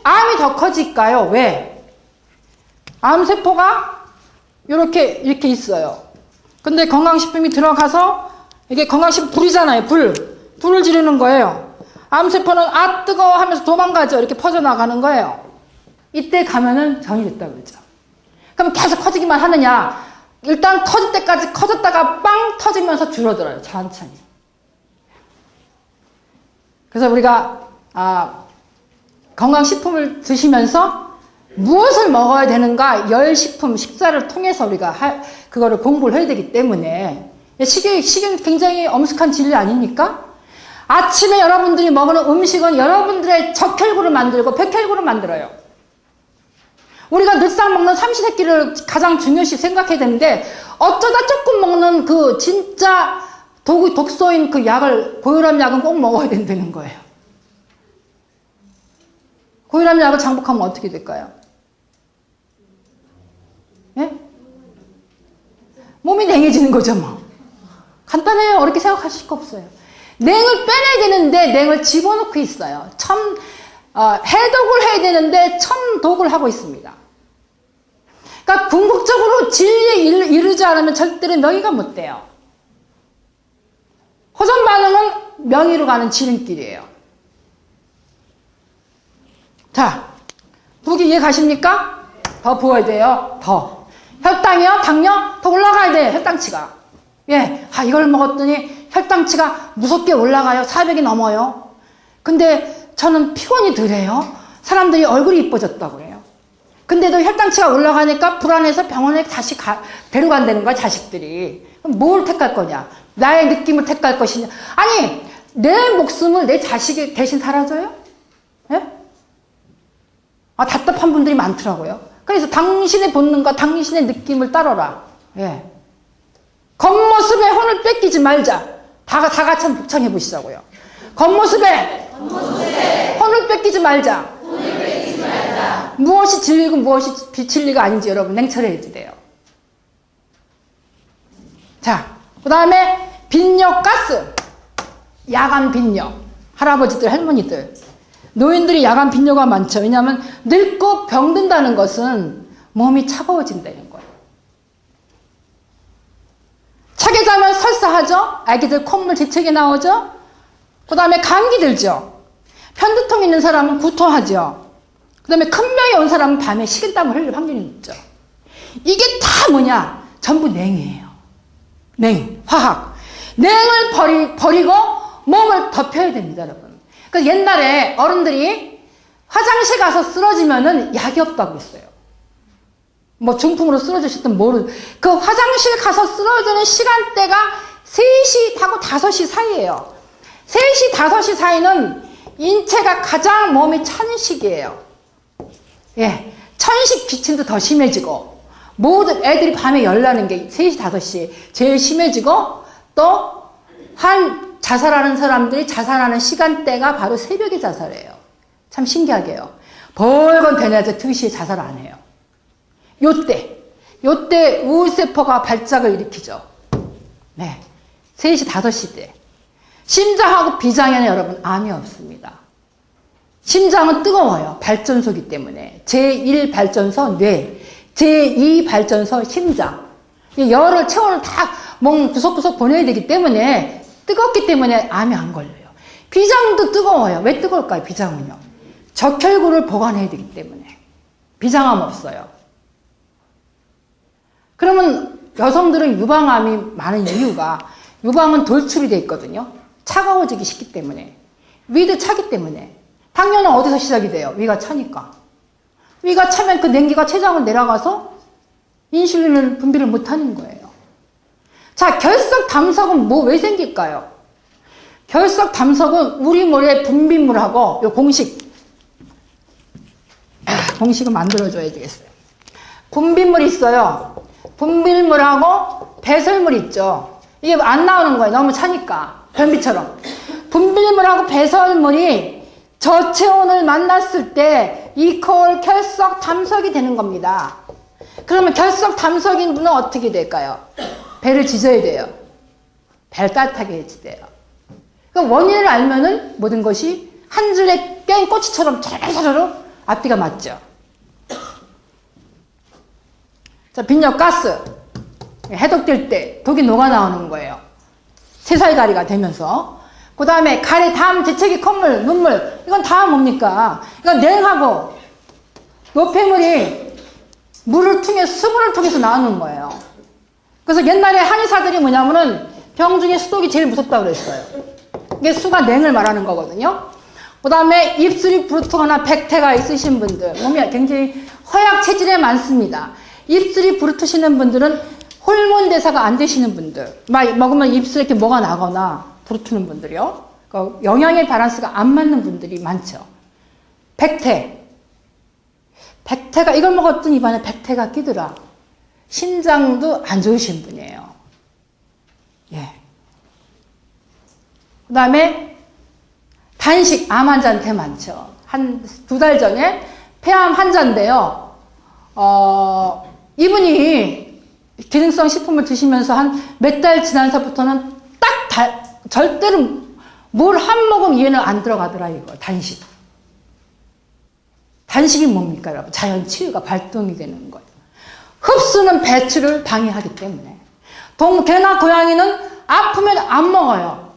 암이 더 커질까요? 왜? 암세포가 이렇게 있어요. 근데 건강식품이 들어가서 이게 건강식품 불이잖아요. 불을 지르는 거예요. 암세포는 뜨거워 하면서 도망가죠. 이렇게 퍼져나가는 거예요. 이때 가면은 전이 됐다고 그러죠. 그럼 계속 커지기만 하느냐? 일단 터질 때까지 커졌다가 빵 터지면서 줄어들어요. 천천히. 그래서 우리가 건강식품을 드시면서 무엇을 먹어야 되는가? 열식품, 식사를 통해서 우리가 그거를 공부를 해야 되기 때문에 식은 굉장히 엄숙한 진리 아닙니까? 아침에 여러분들이 먹는 음식은 여러분들의 적혈구를 만들고 백혈구를 만들어요. 우리가 늘상 먹는 삼시세끼를 가장 중요시 생각해야 되는데 어쩌다 조금 먹는 그 진짜 독소인 그 약을, 고혈압 약은 꼭 먹어야 된다는 거예요. 고혈압 약을 장복하면 어떻게 될까요? 예? 몸이 냉해지는 거죠, 뭐. 간단해요. 어렵게 생각하실 거 없어요. 냉을 빼내야 되는데 냉을 집어넣고 있어요. 해독을 해야 되는데 첨독을 하고 있습니다. 그러니까 궁극적으로 진리에 이르지 않으면 절대로 명의가 못 돼요. 호전 반응은 명의로 가는 지름길이에요. 자, 부기 이해 가십니까? 더 부어야 돼요. 더. 혈당이요? 당뇨? 더 올라가야 돼요. 혈당치가. 예. 이걸 먹었더니 혈당치가 무섭게 올라가요. 400이 넘어요. 근데 저는 피곤이 덜해요. 사람들이 얼굴이 이뻐졌다고 그래요. 근데도 혈당치가 올라가니까 불안해서 병원에 다시 데려간다는 거야, 자식들이. 그럼 뭘 택할 거냐? 나의 느낌을 택할 것이냐? 아니, 내 목숨을 내 자식이 대신 살아줘요? 예? 답답한 분들이 많더라고요. 그래서 당신의 본능과 당신의 느낌을 따라라. 예. 겉모습에 혼을 뺏기지 말자. 다 같이 한번 복창해 보시자고요. 겉모습에 혼을 뺏기지 말자. 무엇이 진리고 무엇이 비진리가 아닌지 여러분 냉철해야 돼요. 자, 그 다음에 빈뇨 가스. 야간 빈뇨. 할아버지들, 할머니들. 노인들이 야간 빈뇨가 많죠. 왜냐하면 늙고 병든다는 것은 몸이 차가워진다는 거예요. 차게 자면 설사하죠. 아기들 콧물 재채기 나오죠. 그 다음에 감기 들죠. 편두통 있는 사람은 구토하죠. 그 다음에 큰 병이 온 사람은 밤에 식은땀을 흘릴 확률이 높죠. 이게 다 뭐냐? 전부 냉이에요. 냉, 화학. 냉을 버리고 몸을 덮여야 됩니다, 여러분. 그러니까 옛날에 어른들이 화장실 가서 쓰러지면은 약이 없다고 했어요. 뭐 중풍으로 쓰러지셨든 그 화장실 가서 쓰러지는 시간대가 3시하고 5시 사이예요. 3시, 5시 사이는 인체가 가장 몸이 찬 시기예요. 예. 천식 기침도 더 심해지고, 모든 애들이 밤에 열나는 게 3시, 5시 제일 심해지고, 또, 자살하는 사람들이 자살하는 시간대가 바로 새벽에 자살해요. 참 신기하게요. 벌건 대낮에 2시에 자살 안 해요. 요때 우울세포가 발작을 일으키죠. 네. 3시, 5시 때. 심장하고 비장에는 여러분 암이 없습니다. 심장은 뜨거워요. 발전소이기 때문에. 제1발전소 뇌, 제2발전소 심장. 열을, 체온을 다 몸 구석구석 보내야 되기 때문에 뜨겁기 때문에 암이 안 걸려요. 비장도 뜨거워요. 왜 뜨거울까요? 비장은요. 적혈구를 보관해야 되기 때문에. 비장암 없어요. 그러면 여성들은 유방암이 많은 이유가 유방은 돌출이 돼 있거든요. 차가워지기 쉽기 때문에. 위도 차기 때문에. 당뇨는 어디서 시작이 돼요? 위가 차니까. 위가 차면 그 냉기가 췌장을 내려가서 인슐린을 분비를 못하는 거예요. 자, 결석 담석은 뭐 왜 생길까요? 결석 담석은 우리 모래 분비물하고 요 공식을 만들어줘야 되겠어요. 분비물이 있어요. 분비물하고 배설물 있죠. 이게 안 나오는 거예요. 너무 차니까. 변비처럼. 분비물하고 배설물이 저체온을 만났을 때 이퀄 결석 담석이 되는 겁니다. 그러면 결석 담석인 분은 어떻게 될까요? 배를 짖어야 돼요. 배를 따뜻하게 해야 돼요. 그러니까 원인을 알면은 모든 것이 한 줄의 깬 꼬치처럼 자르르 앞뒤가 맞죠. 자, 빈혈 가스. 해독될 때 독이 녹아 나오는 거예요. 새살가리가 되면서. 그 다음에 가래, 담, 재채기, 콧물, 눈물. 이건 다 뭡니까? 이건 냉하고 노폐물이 물을 통해서, 수분을 통해서 나오는 거예요. 그래서 옛날에 한의사들이 뭐냐면은 병 중에 수독이 제일 무섭다고 그랬어요. 이게 수가 냉을 말하는 거거든요. 그 다음에 입술이 부르트거나 백태가 있으신 분들, 몸이 굉장히 허약 체질에 많습니다. 입술이 부르트시는 분들은 호르몬 대사가 안 되시는 분들, 막 먹으면 입술에 이렇게 뭐가 나거나 부르트는 분들이요. 그러니까 영양의 밸런스가 안 맞는 분들이 많죠. 백태가 이걸 먹었더니 입안에 백태가 끼더라. 심장도 안 좋으신 분이에요. 예. 그 다음에 단식, 암 환자한테 많죠. 한 2달 전에 폐암 환자인데요. 이분이 기능성 식품을 드시면서 한 몇 달 지나서부터는 절대로 물 한 모금 이해는 안 들어가더라, 이거. 단식. 단식이 뭡니까, 여러분? 자연 치유가 발동이 되는 거예요. 흡수는 배출을 방해하기 때문에. 개나 고양이는 아프면 안 먹어요.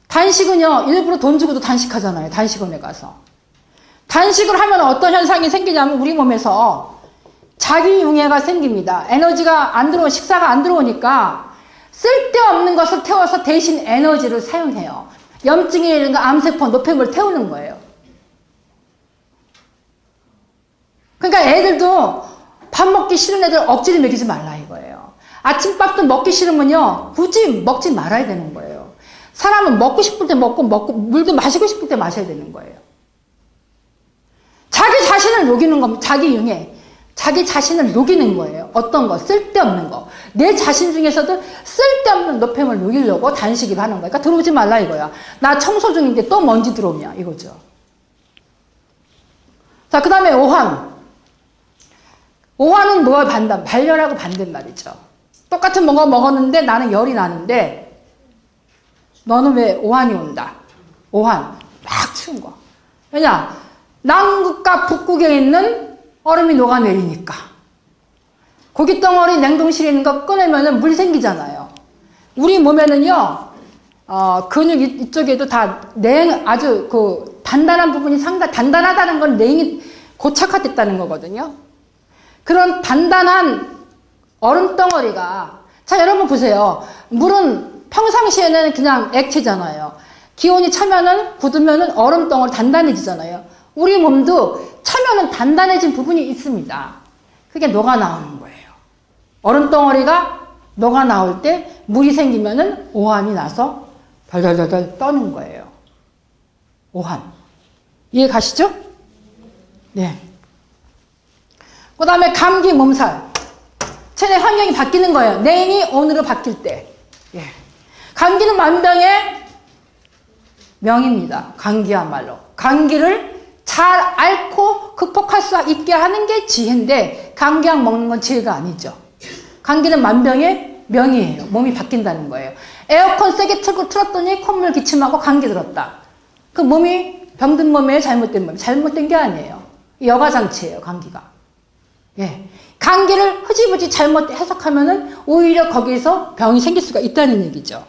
단식은요, 일부러 돈 주고도 단식하잖아요. 단식원에 가서. 단식을 하면 어떤 현상이 생기냐면 우리 몸에서 자기융해가 생깁니다. 에너지가 안 들어오고 식사가 안 들어오니까 쓸데없는 것을 태워서 대신 에너지를 사용해요. 염증이라든가 암세포, 노폐물 태우는 거예요. 그러니까 애들도 밥 먹기 싫은 애들 억지로 먹이지 말라 이거예요. 아침밥도 먹기 싫으면요, 굳이 먹지 말아야 되는 거예요. 사람은 먹고 싶을 때 먹고 물도 마시고 싶을 때 마셔야 되는 거예요. 자기 자신을 녹이는 겁니다. 자기 융해. 자기 자신을 녹이는 거예요. 어떤 거? 쓸데없는 거. 내 자신 중에서도 쓸데없는 노폐물 녹이려고 단식을 하는 거예요. 그러니까 들어오지 말라 이거야. 나 청소 중인데 또 먼지 들어오냐 이거죠. 자, 그 다음에 오한. 오한은 뭐가 발열하고 반대말이죠. 똑같은 뭔가 먹었는데 나는 열이 나는데 너는 왜 오한이 온다? 오한. 막 추운 거. 왜냐? 남극과 북극에 있는 얼음이 녹아내리니까. 고깃덩어리 냉동실에 있는 거 꺼내면은 물 생기잖아요. 우리 몸에는요, 근육 이쪽에도 다 아주 단단한 부분이 단단하다는 건 냉이 고착화됐다는 거거든요. 그런 단단한 얼음덩어리가, 자, 여러분 보세요. 물은 평상시에는 그냥 액체잖아요. 기온이 차면은, 굳으면은 얼음덩어리 단단해지잖아요. 우리 몸도 차면은 단단해진 부분이 있습니다. 그게 녹아 나오는 거예요. 얼음덩어리가 녹아 나올 때 물이 생기면은 오한이 나서 덜덜덜덜 떠는 거예요. 오한. 이해 가시죠? 네. 그 다음에 감기, 몸살. 체내 환경이 바뀌는 거예요. 냉이 온으로 바뀔 때. 예. 감기는 만병의 명입니다. 감기야말로. 감기를 잘 앓고 극복할 수 있게 하는 게 지혜인데 감기약 먹는 건 지혜가 아니죠. 감기는 만병의 명이에요. 몸이 바뀐다는 거예요. 에어컨 세게 틀었더니 콧물 기침하고 감기 들었다. 그 몸이 병든 몸이에요? 잘못된 몸? 잘못된 게 아니에요. 여가장치예요, 감기가. 예. 감기를 흐지부지 잘못 해석하면은 오히려 거기서 병이 생길 수가 있다는 얘기죠.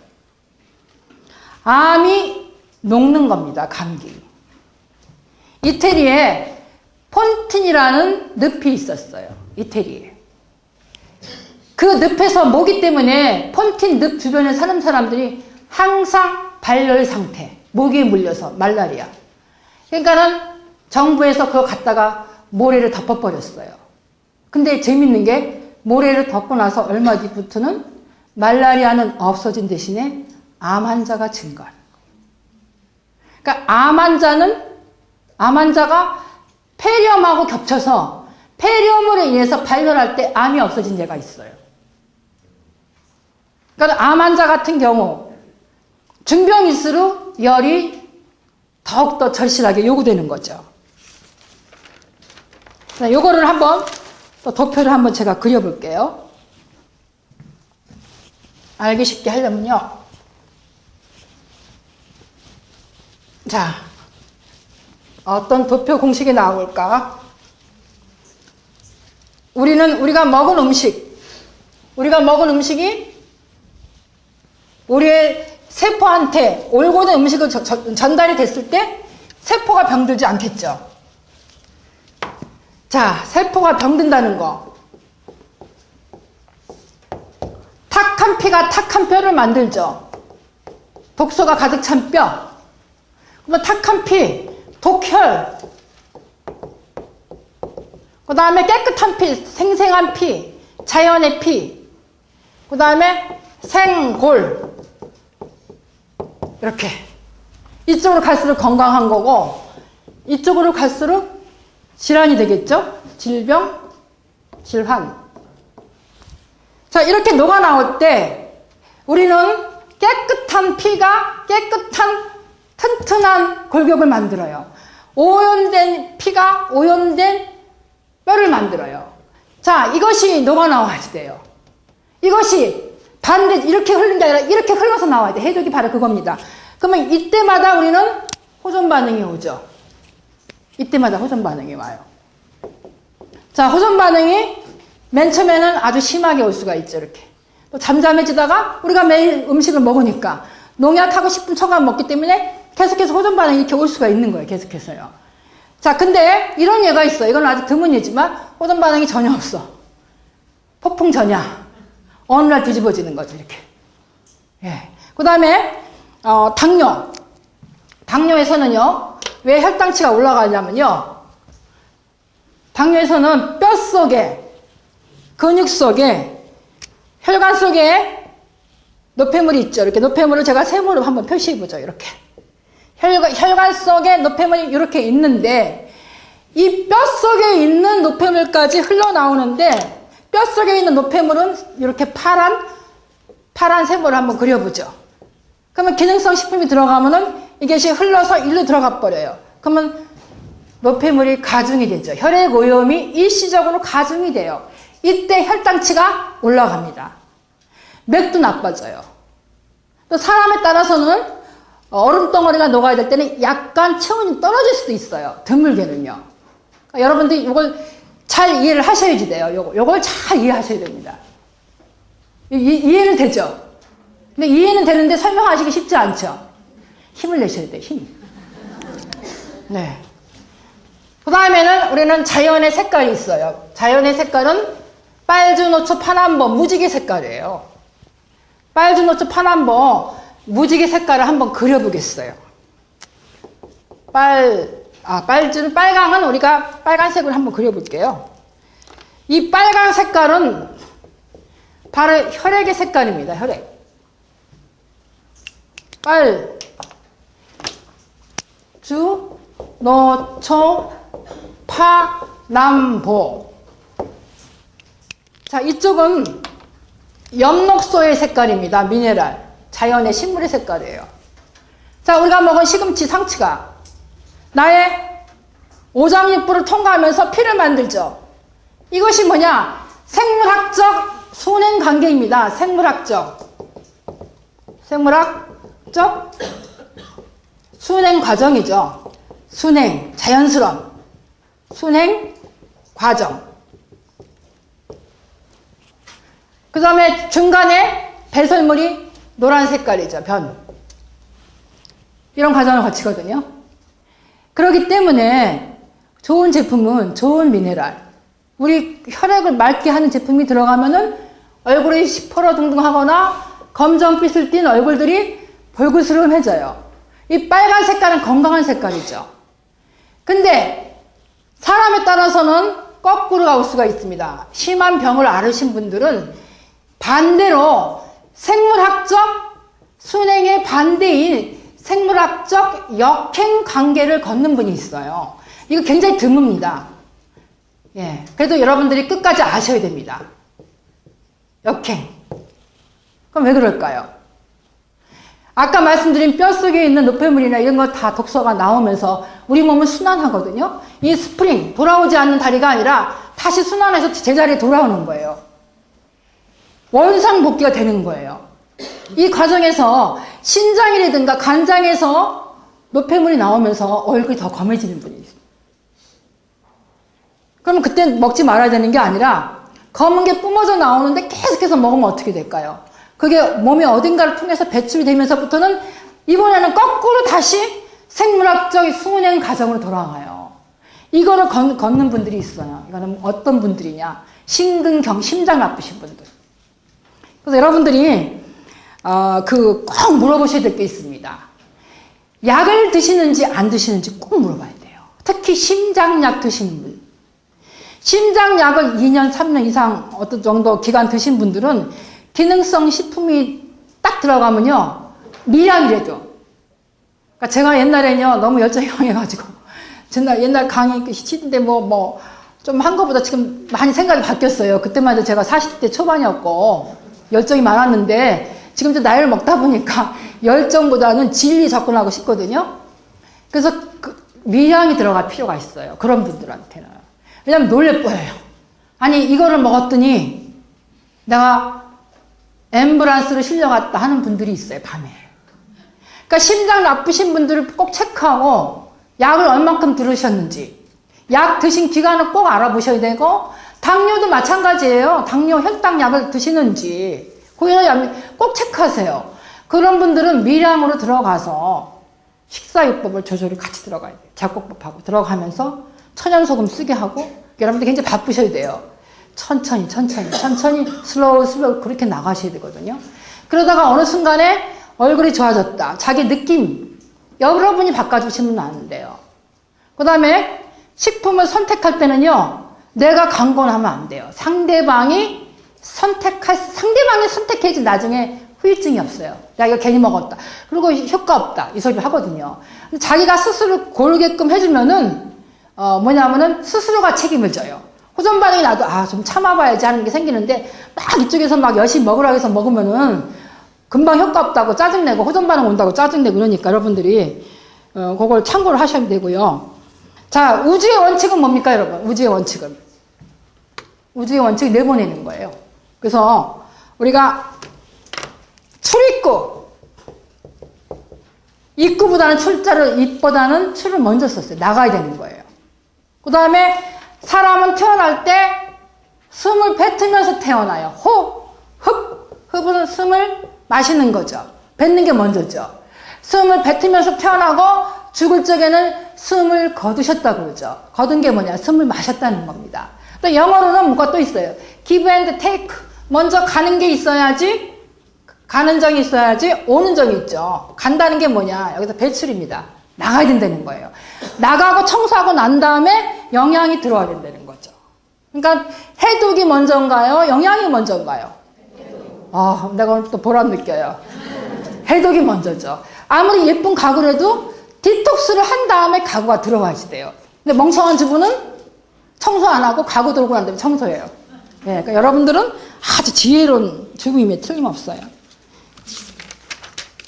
암이 녹는 겁니다. 감기. 이태리에 폰틴이라는 늪이 있었어요. 이태리에. 그 늪에서 모기 때문에 폰틴 늪 주변에 사는 사람들이 항상 발열 상태, 모기에 물려서 말라리아. 그러니까는 정부에서 그거 갖다가 모래를 덮어버렸어요. 근데 재밌는 게 모래를 덮고 나서 얼마 뒤부터는 말라리아는 없어진 대신에 암 환자가 증가하는 거예요. 그러니까 암 환자가 폐렴하고 겹쳐서 폐렴으로 인해서 발열할 때 암이 없어진 예가 있어요. 그러니까 암 환자 같은 경우 중병일수록 열이 더욱더 절실하게 요구되는 거죠. 자, 요거를 한번 또 도표를 한번 제가 그려볼게요. 알기 쉽게 하려면요. 자, 어떤 도표 공식이 나올까? 우리가 먹은 음식이 우리의 세포한테 올고 된 음식을 전달이 됐을 때 세포가 병들지 않겠죠. 자, 세포가 병든다는 거. 탁한 피가 탁한 뼈를 만들죠. 독소가 가득 찬 뼈. 그러면 탁한 피, 독혈. 그 다음에 깨끗한 피, 생생한 피, 자연의 피. 그 다음에 생골. 이렇게. 이쪽으로 갈수록 건강한 거고, 이쪽으로 갈수록 질환이 되겠죠? 질병, 질환. 자, 이렇게 녹아 나올 때 우리는 깨끗한 피가 깨끗한 튼튼한 골격을 만들어요. 오염된 피가 오염된 뼈를 만들어요. 자, 이것이 녹아 나와야 돼요. 이것이 반대 이렇게 흐르는 게 아니라 이렇게 흘러서 나와야 돼. 해독이 바로 그겁니다. 그러면 이때마다 우리는 호전 반응이 오죠. 이때마다 호전 반응이 와요. 자, 호전 반응이 맨 처음에는 아주 심하게 올 수가 있죠. 이렇게. 또 잠잠해지다가 우리가 매일 음식을 먹으니까 농약하고 식품 첨가를 먹기 때문에 계속해서 호전 반응이 이렇게 올 수가 있는 거예요. 계속해서요. 자, 근데 이런 예가 있어. 이건 아주 드문 예지만 호전 반응이 전혀 없어. 폭풍 전야. 어느 날 뒤집어지는 거죠. 이렇게. 예. 그 다음에 당뇨. 당뇨에서는요. 왜 혈당치가 올라가냐면요. 당뇨에서는 뼈 속에, 근육 속에, 혈관 속에 노폐물이 있죠. 이렇게 노폐물을 제가 세모로 한번 표시해보죠. 이렇게. 혈관 속에 노폐물이 이렇게 있는데, 이 뼈 속에 있는 노폐물까지 흘러나오는데, 뼈 속에 있는 노폐물은 이렇게 파란 세모를 한번 그려보죠. 그러면 기능성 식품이 들어가면은 이것이 흘러서 일로 들어가 버려요. 그러면 노폐물이 가중이 되죠. 혈액 오염이 일시적으로 가중이 돼요. 이때 혈당치가 올라갑니다. 맥도 나빠져요. 또 사람에 따라서는 얼음 덩어리가 녹아야 될 때는 약간 체온이 떨어질 수도 있어요. 드물게는요. 그러니까 여러분들이 이걸 잘 이해를 하셔야지 돼요. 요걸 잘 이해하셔야 됩니다. 이해는 되죠? 근데 이해는 되는데 설명하시기 쉽지 않죠? 힘을 내셔야 돼요, 힘. 네. 그 다음에는 우리는 자연의 색깔이 있어요. 자연의 색깔은 빨주노초 파남보 무지개 색깔이에요. 빨주노초 파남보 무지개 색깔을 한번 그려보겠어요. 빨강은 우리가 빨간색으로 한번 그려볼게요. 이 빨간 색깔은 바로 혈액의 색깔입니다. 혈액. 빨주, 노초, 파, 남보. 자, 이쪽은 엽록소의 색깔입니다. 미네랄. 자연의 식물의 색깔이에요. 자, 우리가 먹은 시금치, 상치가 나의 오장육부를 통과하면서 피를 만들죠. 이것이 뭐냐? 생물학적 순행 관계입니다. 생물학적 순행 과정이죠. 순행, 자연스러운 순행 과정. 그 다음에 중간에 배설물이 노란 색깔이죠. 변. 이런 과정을 거치거든요. 그렇기 때문에 좋은 제품은 좋은 미네랄, 우리 혈액을 맑게 하는 제품이 들어가면은 얼굴이 시퍼러둥둥하거나 검정빛을 띤 얼굴들이 볼그스름해져요. 이 빨간 색깔은 건강한 색깔이죠. 근데 사람에 따라서는 거꾸로 갈 수가 있습니다. 심한 병을 앓으신 분들은 반대로 생물학적 순행의 반대인 생물학적 역행 관계를 걷는 분이 있어요. 이거 굉장히 드뭅니다. 예, 그래도 여러분들이 끝까지 아셔야 됩니다. 역행. 그럼 왜 그럴까요? 아까 말씀드린 뼛속에 있는 노폐물이나 이런 거 다 독소가 나오면서 우리 몸은 순환하거든요. 이 스프링, 돌아오지 않는 다리가 아니라 다시 순환해서 제자리에 돌아오는 거예요. 원상복귀가 되는 거예요. 이 과정에서 신장이라든가 간장에서 노폐물이 나오면서 얼굴이 더 검해지는 분이 있어요. 그러면 그때 먹지 말아야 되는 게 아니라 검은 게 뿜어져 나오는데 계속해서 먹으면 어떻게 될까요? 그게 몸의 어딘가를 통해서 배출이 되면서부터는 이번에는 거꾸로 다시 생물학적 순행 과정으로 돌아가요. 이거를 걷는 분들이 있어요. 이거는 어떤 분들이냐? 심근경, 심장 나쁘신 분들. 그래서 여러분들이 꼭 물어보셔야 될 게 있습니다. 약을 드시는지 안 드시는지 꼭 물어봐야 돼요. 특히 심장약 드시는 분. 심장약을 2년, 3년 이상 어떤 정도 기간 드신 분들은 기능성 식품이 딱 들어가면요, 미량이래도. 그러니까 제가 옛날에는요, 너무 열정이 강해가지고, 옛날 강의 시키는데 좀 한 것보다 지금 많이 생각이 바뀌었어요. 그때만 해도 제가 40대 초반이었고, 열정이 많았는데, 지금 좀 나이를 먹다 보니까 열정보다는 진리 접근하고 싶거든요. 그래서 미량이 들어갈 필요가 있어요. 그런 분들한테는. 왜냐면 놀래 뽀여요. 아니, 이거를 먹었더니 내가 앰뷸런스로 실려갔다 하는 분들이 있어요, 밤에. 그러니까 심장 나쁘신 분들을 꼭 체크하고 약을 얼만큼 들으셨는지, 약 드신 기간을 꼭 알아보셔야 되고, 당뇨도 마찬가지예요. 당뇨 혈당약을 드시는지 꼭 체크하세요. 그런 분들은 미량으로 들어가서 식사요법을 조절히 같이 들어가야 돼요. 작곡법하고 들어가면서 천연소금 쓰게 하고, 여러분들 굉장히 바쁘셔야 돼요. 천천히 슬로우 그렇게 나가셔야 되거든요. 그러다가 어느 순간에 얼굴이 좋아졌다. 자기 느낌 여러분이 바꿔주시면 안 돼요. 그 다음에 식품을 선택할 때는요, 내가 강권하면 안 돼요. 상대방이 선택해야지 나중에 후유증이 없어요. 내가 이거 괜히 먹었다. 그리고 효과 없다. 이 소리 하거든요. 자기가 스스로 고르게끔 해주면은, 뭐냐면은 스스로가 책임을 져요. 호전 반응이 나도, 좀 참아봐야지 하는 게 생기는데, 막 이쪽에서 막 열심히 먹으라고 해서 먹으면은, 금방 효과 없다고 짜증내고, 호전 반응 온다고 짜증내고 그러니까 여러분들이, 그걸 참고를 하셔야 되고요. 자, 우주의 원칙은 뭡니까, 여러분? 우주의 원칙은. 우주의 원칙이 내보내는 거예요. 그래서, 우리가 출입구. 입구보다는 입보다는 출을 먼저 썼어요. 나가야 되는 거예요. 그 다음에, 사람은 태어날 때 숨을 뱉으면서 태어나요. 흡은 숨을 마시는 거죠. 뱉는 게 먼저죠. 숨을 뱉으면서 태어나고 죽을 적에는 숨을 거두셨다고 그러죠. 거둔 게 뭐냐? 숨을 마셨다는 겁니다. 또 영어로는 뭐가 또 있어요. give and take. 먼저 가는 게 있어야지, 가는 정이 있어야지 오는 정이 있죠. 간다는 게 뭐냐? 여기서 배출입니다. 나가야 된다는 거예요. 나가고 청소하고 난 다음에 영양이 들어와야 된다는 거죠. 그러니까 해독이 먼저인가요? 영양이 먼저인가요? 내가 오늘 또 보람 느껴요. 해독이 먼저죠. 아무리 예쁜 가구를 해도 디톡스를 한 다음에 가구가 들어와야지 돼요. 근데 멍청한 주부는 청소 안 하고 가구 들고 난 다음에 청소해요. 네, 그러니까 여러분들은 아주 지혜로운 주부임에 틀림없어요.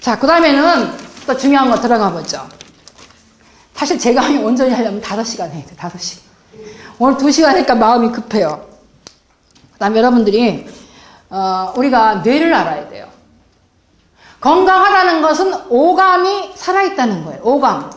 자, 그 다음에는 또 중요한 거 들어가 보죠. 사실 제 강의 온전히 하려면 5시간 해야 돼요. 5시간. 오늘 2시간 하니까 마음이 급해요. 그 다음에 여러분들이 우리가 뇌를 알아야 돼요. 건강하다는 것은 오감이 살아있다는 거예요. 오감.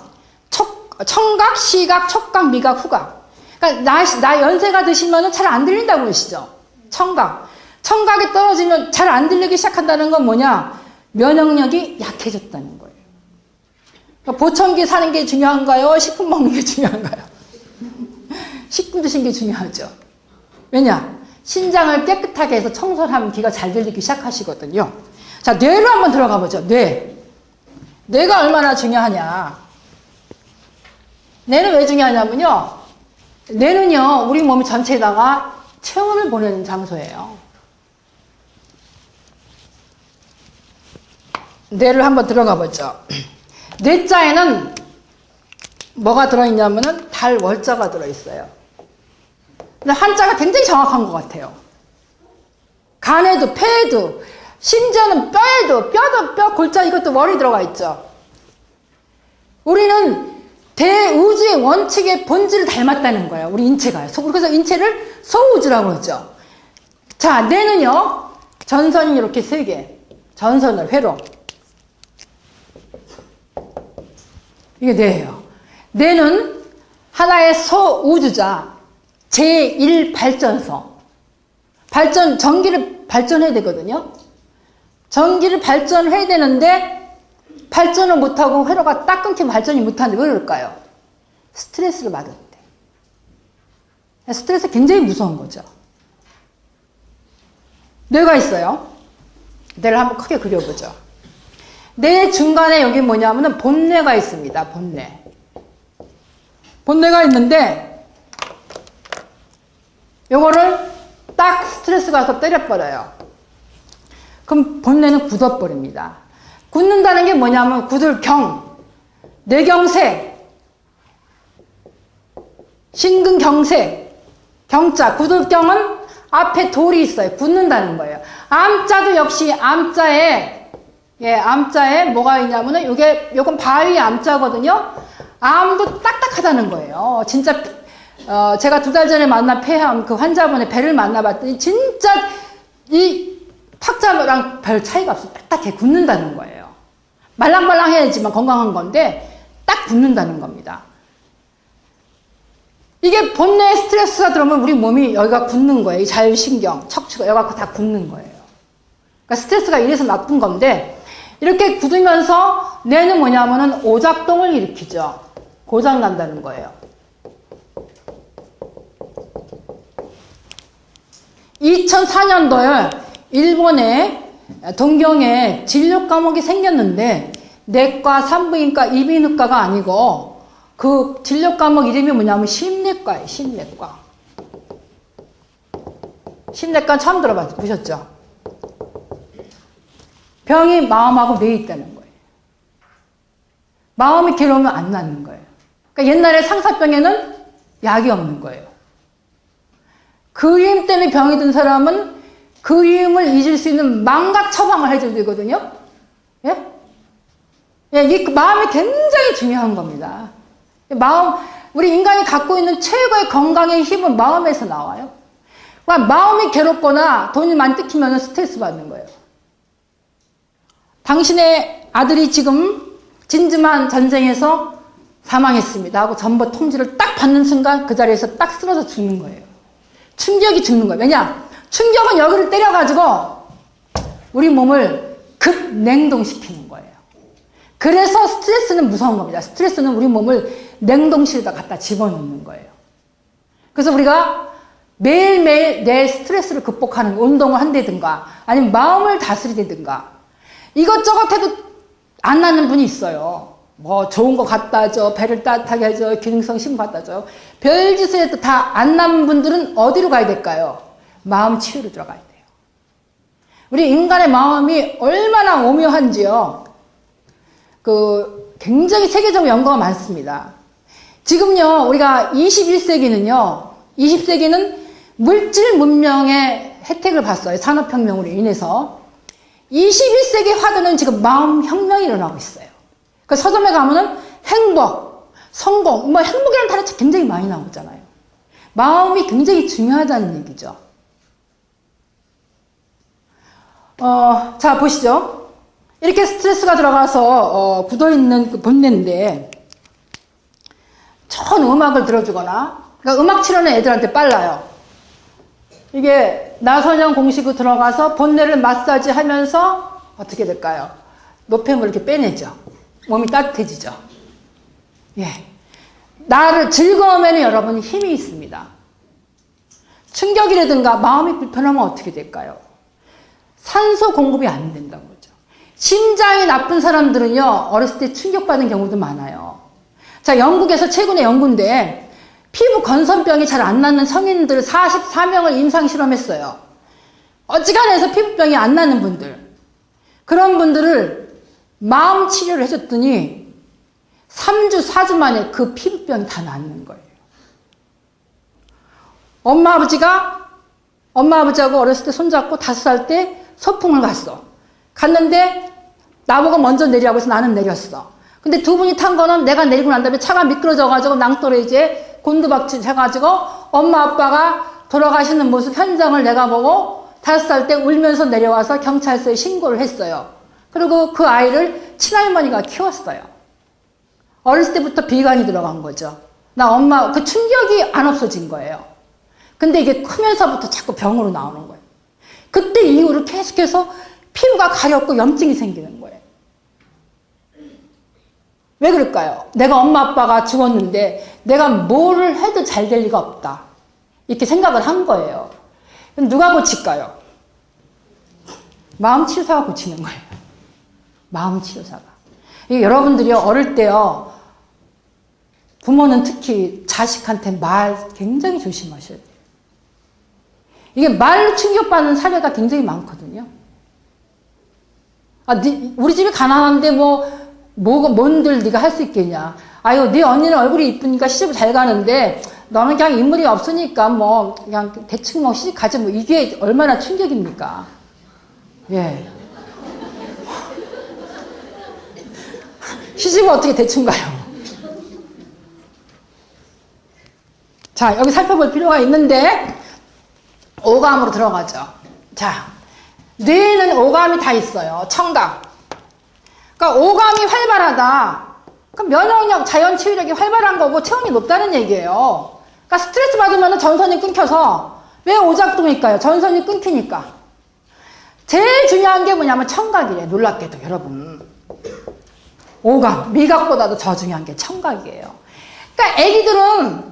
청각, 시각, 촉각, 미각, 후각. 그러니까 나 연세가 드시면 잘 안 들린다고 그러시죠. 청각 청각이 떨어지면 잘 안 들리기 시작한다는 건 뭐냐? 면역력이 약해졌다는 거예요. 그러니까 보청기 사는 게 중요한가요? 식품 먹는 게 중요한가요? 식품 드시는 게 중요하죠. 왜냐? 신장을 깨끗하게 해서 청소를 하면 귀가 잘 들리기 시작하시거든요. 자, 뇌로 한번 들어가 보죠. 뇌가 얼마나 중요하냐. 뇌는 왜 중요하냐면요. 뇌는요, 우리 몸 전체에다가 체온을 보내는 장소예요. 뇌를 한번 들어가 보죠. 뇌자에는 뭐가 들어있냐면은 달월자가 들어있어요. 근데 한자가 굉장히 정확한 것 같아요. 간에도, 폐에도, 심지어는 뼈에도, 뼈, 골자 이것도 월이 들어가 있죠. 우리는 대우주의 원칙의 본질을 닮았다는 거예요. 우리 인체가요. 그래서 인체를 소우주라고 그러죠. 자, 뇌는요, 전선이 이렇게 3개. 전선을 회로. 이게 뇌예요. 뇌는 하나의 소우주자, 제1발전소. 전기를 발전해야 되거든요. 전기를 발전해야 되는데, 발전을 못하고 회로가 딱 끊기면 발전이 못하는데 왜 그럴까요? 스트레스를 받을 때. 스트레스 굉장히 무서운 거죠. 뇌가 있어요. 뇌를 한번 크게 그려보죠. 뇌 중간에 여기 뭐냐면은 본뇌가 있습니다. 본뇌. 본뇌가 있는데 요거를 딱 스트레스 가서 때려버려요. 그럼 본뇌는 굳어버립니다. 굳는다는 게 뭐냐면 굳을경, 뇌경색, 심근경색, 경자, 굳을경은 앞에 돌이 있어요. 굳는다는 거예요. 암자도 역시 암자에 뭐가 있냐면은 요건 바위 암자거든요. 암도 딱딱하다는 거예요. 진짜, 제가 2달 전에 만난 폐암 그 환자분의 배를 만나봤더니 진짜 이 탁자랑 별 차이가 없어. 딱딱해. 굳는다는 거예요. 말랑말랑해야지만 건강한 건데 딱 굳는다는 겁니다. 이게 본뇌에 스트레스가 들어오면 우리 몸이 여기가 굳는 거예요. 이 자율신경, 척추가 여기가 다 굳는 거예요. 그러니까 스트레스가 이래서 나쁜 건데 이렇게 굳으면서 뇌는 뭐냐면은 오작동을 일으키죠. 고장 난다는 거예요. 2004년도에 일본의 동경에 진료 과목이 생겼는데 내과, 산부인과, 이비인후과가 아니고 그 진료 과목 이름이 뭐냐면 심내과예요. 심내과. 심내과 처음 들어보셨죠? 병이 마음하고 뇌에 있다는 거예요. 마음이 괴로우면 안 낫는 거예요. 그러니까 옛날에 상사병에는 약이 없는 거예요. 그림 때문에 병이 든 사람은 그림을 잊을 수 있는 망각 처방을 해줘야 되거든요. 예? 예, 이 마음이 굉장히 중요한 겁니다. 우리 인간이 갖고 있는 최고의 건강의 힘은 마음에서 나와요. 그러니까 마음이 괴롭거나 돈이 많이 뜯기면 스트레스 받는 거예요. 당신의 아들이 지금 진주만 전쟁에서 사망했습니다 하고 전부 통지를 딱 받는 순간 그 자리에서 딱 쓰러져 죽는 거예요. 충격이 죽는 거예요. 왜냐? 충격은 여기를 때려가지고 우리 몸을 급냉동시키는 거예요. 그래서 스트레스는 무서운 겁니다. 스트레스는 우리 몸을 냉동실에다 갖다 집어넣는 거예요. 그래서 우리가 매일매일 내 스트레스를 극복하는 운동을 한다든가 아니면 마음을 다스리든가 이것저것 해도 안 낫는 분이 있어요. 뭐 좋은 거 갖다 줘, 배를 따뜻하게 해줘, 기능성 식품 갖다 줘. 별짓을 해도 다 안 낫는 분들은 어디로 가야 될까요? 마음 치유로 들어가야 돼요. 우리 인간의 마음이 얼마나 오묘한지요. 굉장히 세계적 연구가 많습니다. 지금요, 우리가 20세기는 물질 문명의 혜택을 봤어요. 산업혁명으로 인해서. 21세기 화두는 지금 마음혁명이 일어나고 있어요. 그 서점에 가면은 행복, 성공, 행복이라는 단어 굉장히 많이 나오잖아요. 마음이 굉장히 중요하다는 얘기죠. 자, 보시죠. 이렇게 스트레스가 들어가서, 굳어있는 그 본뇌인데, 좋은 음악을 들어주거나, 그러니까 음악 치료는 애들한테 빨라요. 이게 나선형 공식으로 들어가서 본뇌를 마사지 하면서 어떻게 될까요? 노폐물을 이렇게 빼내죠. 몸이 따뜻해지죠. 예. 나를 즐거움에는 여러분 힘이 있습니다. 충격이라든가 마음이 불편하면 어떻게 될까요? 산소 공급이 안 된다고 그러죠. 심장이 나쁜 사람들은요, 어렸을 때 충격받은 경우도 많아요. 자, 영국에서 최근의 연구인데, 피부 건선병이 잘 안 낫는 성인들 44명을 임상 실험했어요. 어지간해서 피부병이 안 나는 분들. 그런 분들을 마음 치료를 해줬더니 3주, 4주 만에 그 피부병이 다 낫는 거예요. 엄마, 아버지하고 어렸을 때 손잡고 5살 때 소풍을 갔어. 갔는데 나보고 먼저 내리라고 해서 나는 내렸어. 근데 두 분이 탄 거는 내가 내리고 난 다음에 차가 미끄러져가지고 낭떠러지에 곤두박질 해가지고 엄마 아빠가 돌아가시는 모습 현장을 내가 보고 5살 때 울면서 내려와서 경찰서에 신고를 했어요. 그리고 그 아이를 친할머니가 키웠어요. 어렸을 때부터 비관이 들어간 거죠. 그 충격이 안 없어진 거예요. 근데 이게 크면서부터 자꾸 병으로 나오는 거예요. 그때 이후로 계속해서 피부가 가렵고 염증이 생기는 거예요. 왜 그럴까요? 내가 엄마 아빠가 죽었는데 내가 뭘 해도 잘 될 리가 없다. 이렇게 생각을 한 거예요. 그럼 누가 고칠까요? 마음치료사가 고치는 거예요. 마음치료사가. 여러분들이 어릴 때요, 부모는 특히 자식한테 말 굉장히 조심하셔야 돼요. 이게 말로 충격받는 사례가 굉장히 많거든요. 우리 집이 가난한데 뭔들 네가 할 수 있겠냐. 아유, 네 언니는 얼굴이 이쁘니까 시집 잘 가는데 너는 그냥 인물이 없으니까 그냥 대충 시집 가지 이게 얼마나 충격입니까? 예. 시집은 어떻게 대충 가요? 자, 여기 살펴볼 필요가 있는데 오감으로 들어가죠. 자, 뇌에는 오감이 다 있어요. 청각. 그러니까 오감이 활발하다. 그럼 면역력, 자연 치유력이 활발한 거고 체온이 높다는 얘기예요. 그러니까 스트레스 받으면 전선이 끊겨서 왜 오작동일까요? 전선이 끊기니까. 제일 중요한 게 뭐냐면 청각이래요. 놀랍게도 여러분. 오감, 미각보다도 더 중요한 게 청각이에요. 그러니까 애기들은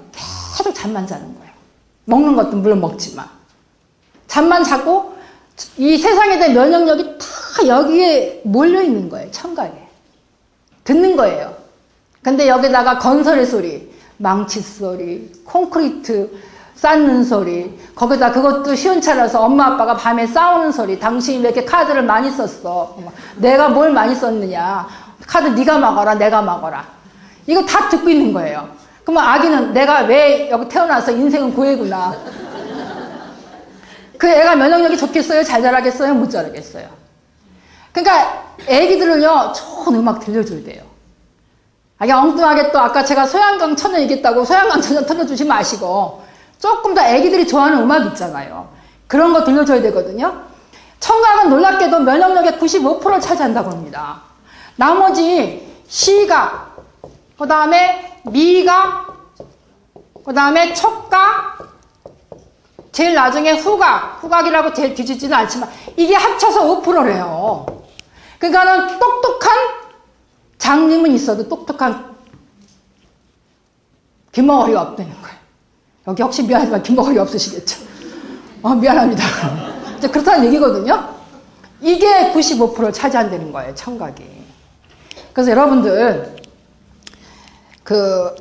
계속 잠만 자는 거예요. 먹는 것도 물론 먹지만. 잠만 자고 이 세상에 대한 면역력이 다 여기에 몰려있는 거예요. 청각에. 듣는 거예요. 근데 여기다가 건설의 소리, 망치 소리, 콘크리트 쌓는 소리, 거기다 그것도 시원찮아서 엄마 아빠가 밤에 싸우는 소리, 당신이 왜 이렇게 카드를 많이 썼어? 내가 뭘 많이 썼느냐? 카드 네가 막아라, 내가 막아라. 이거 다 듣고 있는 거예요. 그러면 아기는 내가 왜 여기 태어나서 인생은 고해구나. 그 애가 면역력이 좋겠어요? 잘 자라겠어요? 못 자라겠어요? 그러니까 애기들을요, 좋은 음악 들려줘야 돼요. 엉뚱하게 또 아까 제가 소양강 천연 얘기했다고 소양강 천연 틀어주지 마시고 조금 더 애기들이 좋아하는 음악 있잖아요. 그런 거 들려줘야 되거든요. 청각은 놀랍게도 면역력의 95%를 차지한다고 합니다. 나머지 시각, 그 다음에 미각, 그 다음에 촉각, 제일 나중에 후각이라고 제일 뒤지지는 않지만 이게 합쳐서 5%래요. 그러니까는 똑똑한 장님은 있어도 똑똑한 귀머거리가 없다는 거예요. 여기 혹시 미안하지만 귀머거리 없으시겠죠? 미안합니다. 이제 그렇다는 얘기거든요. 이게 95%를 차지한다는 거예요, 청각이. 그래서 여러분들,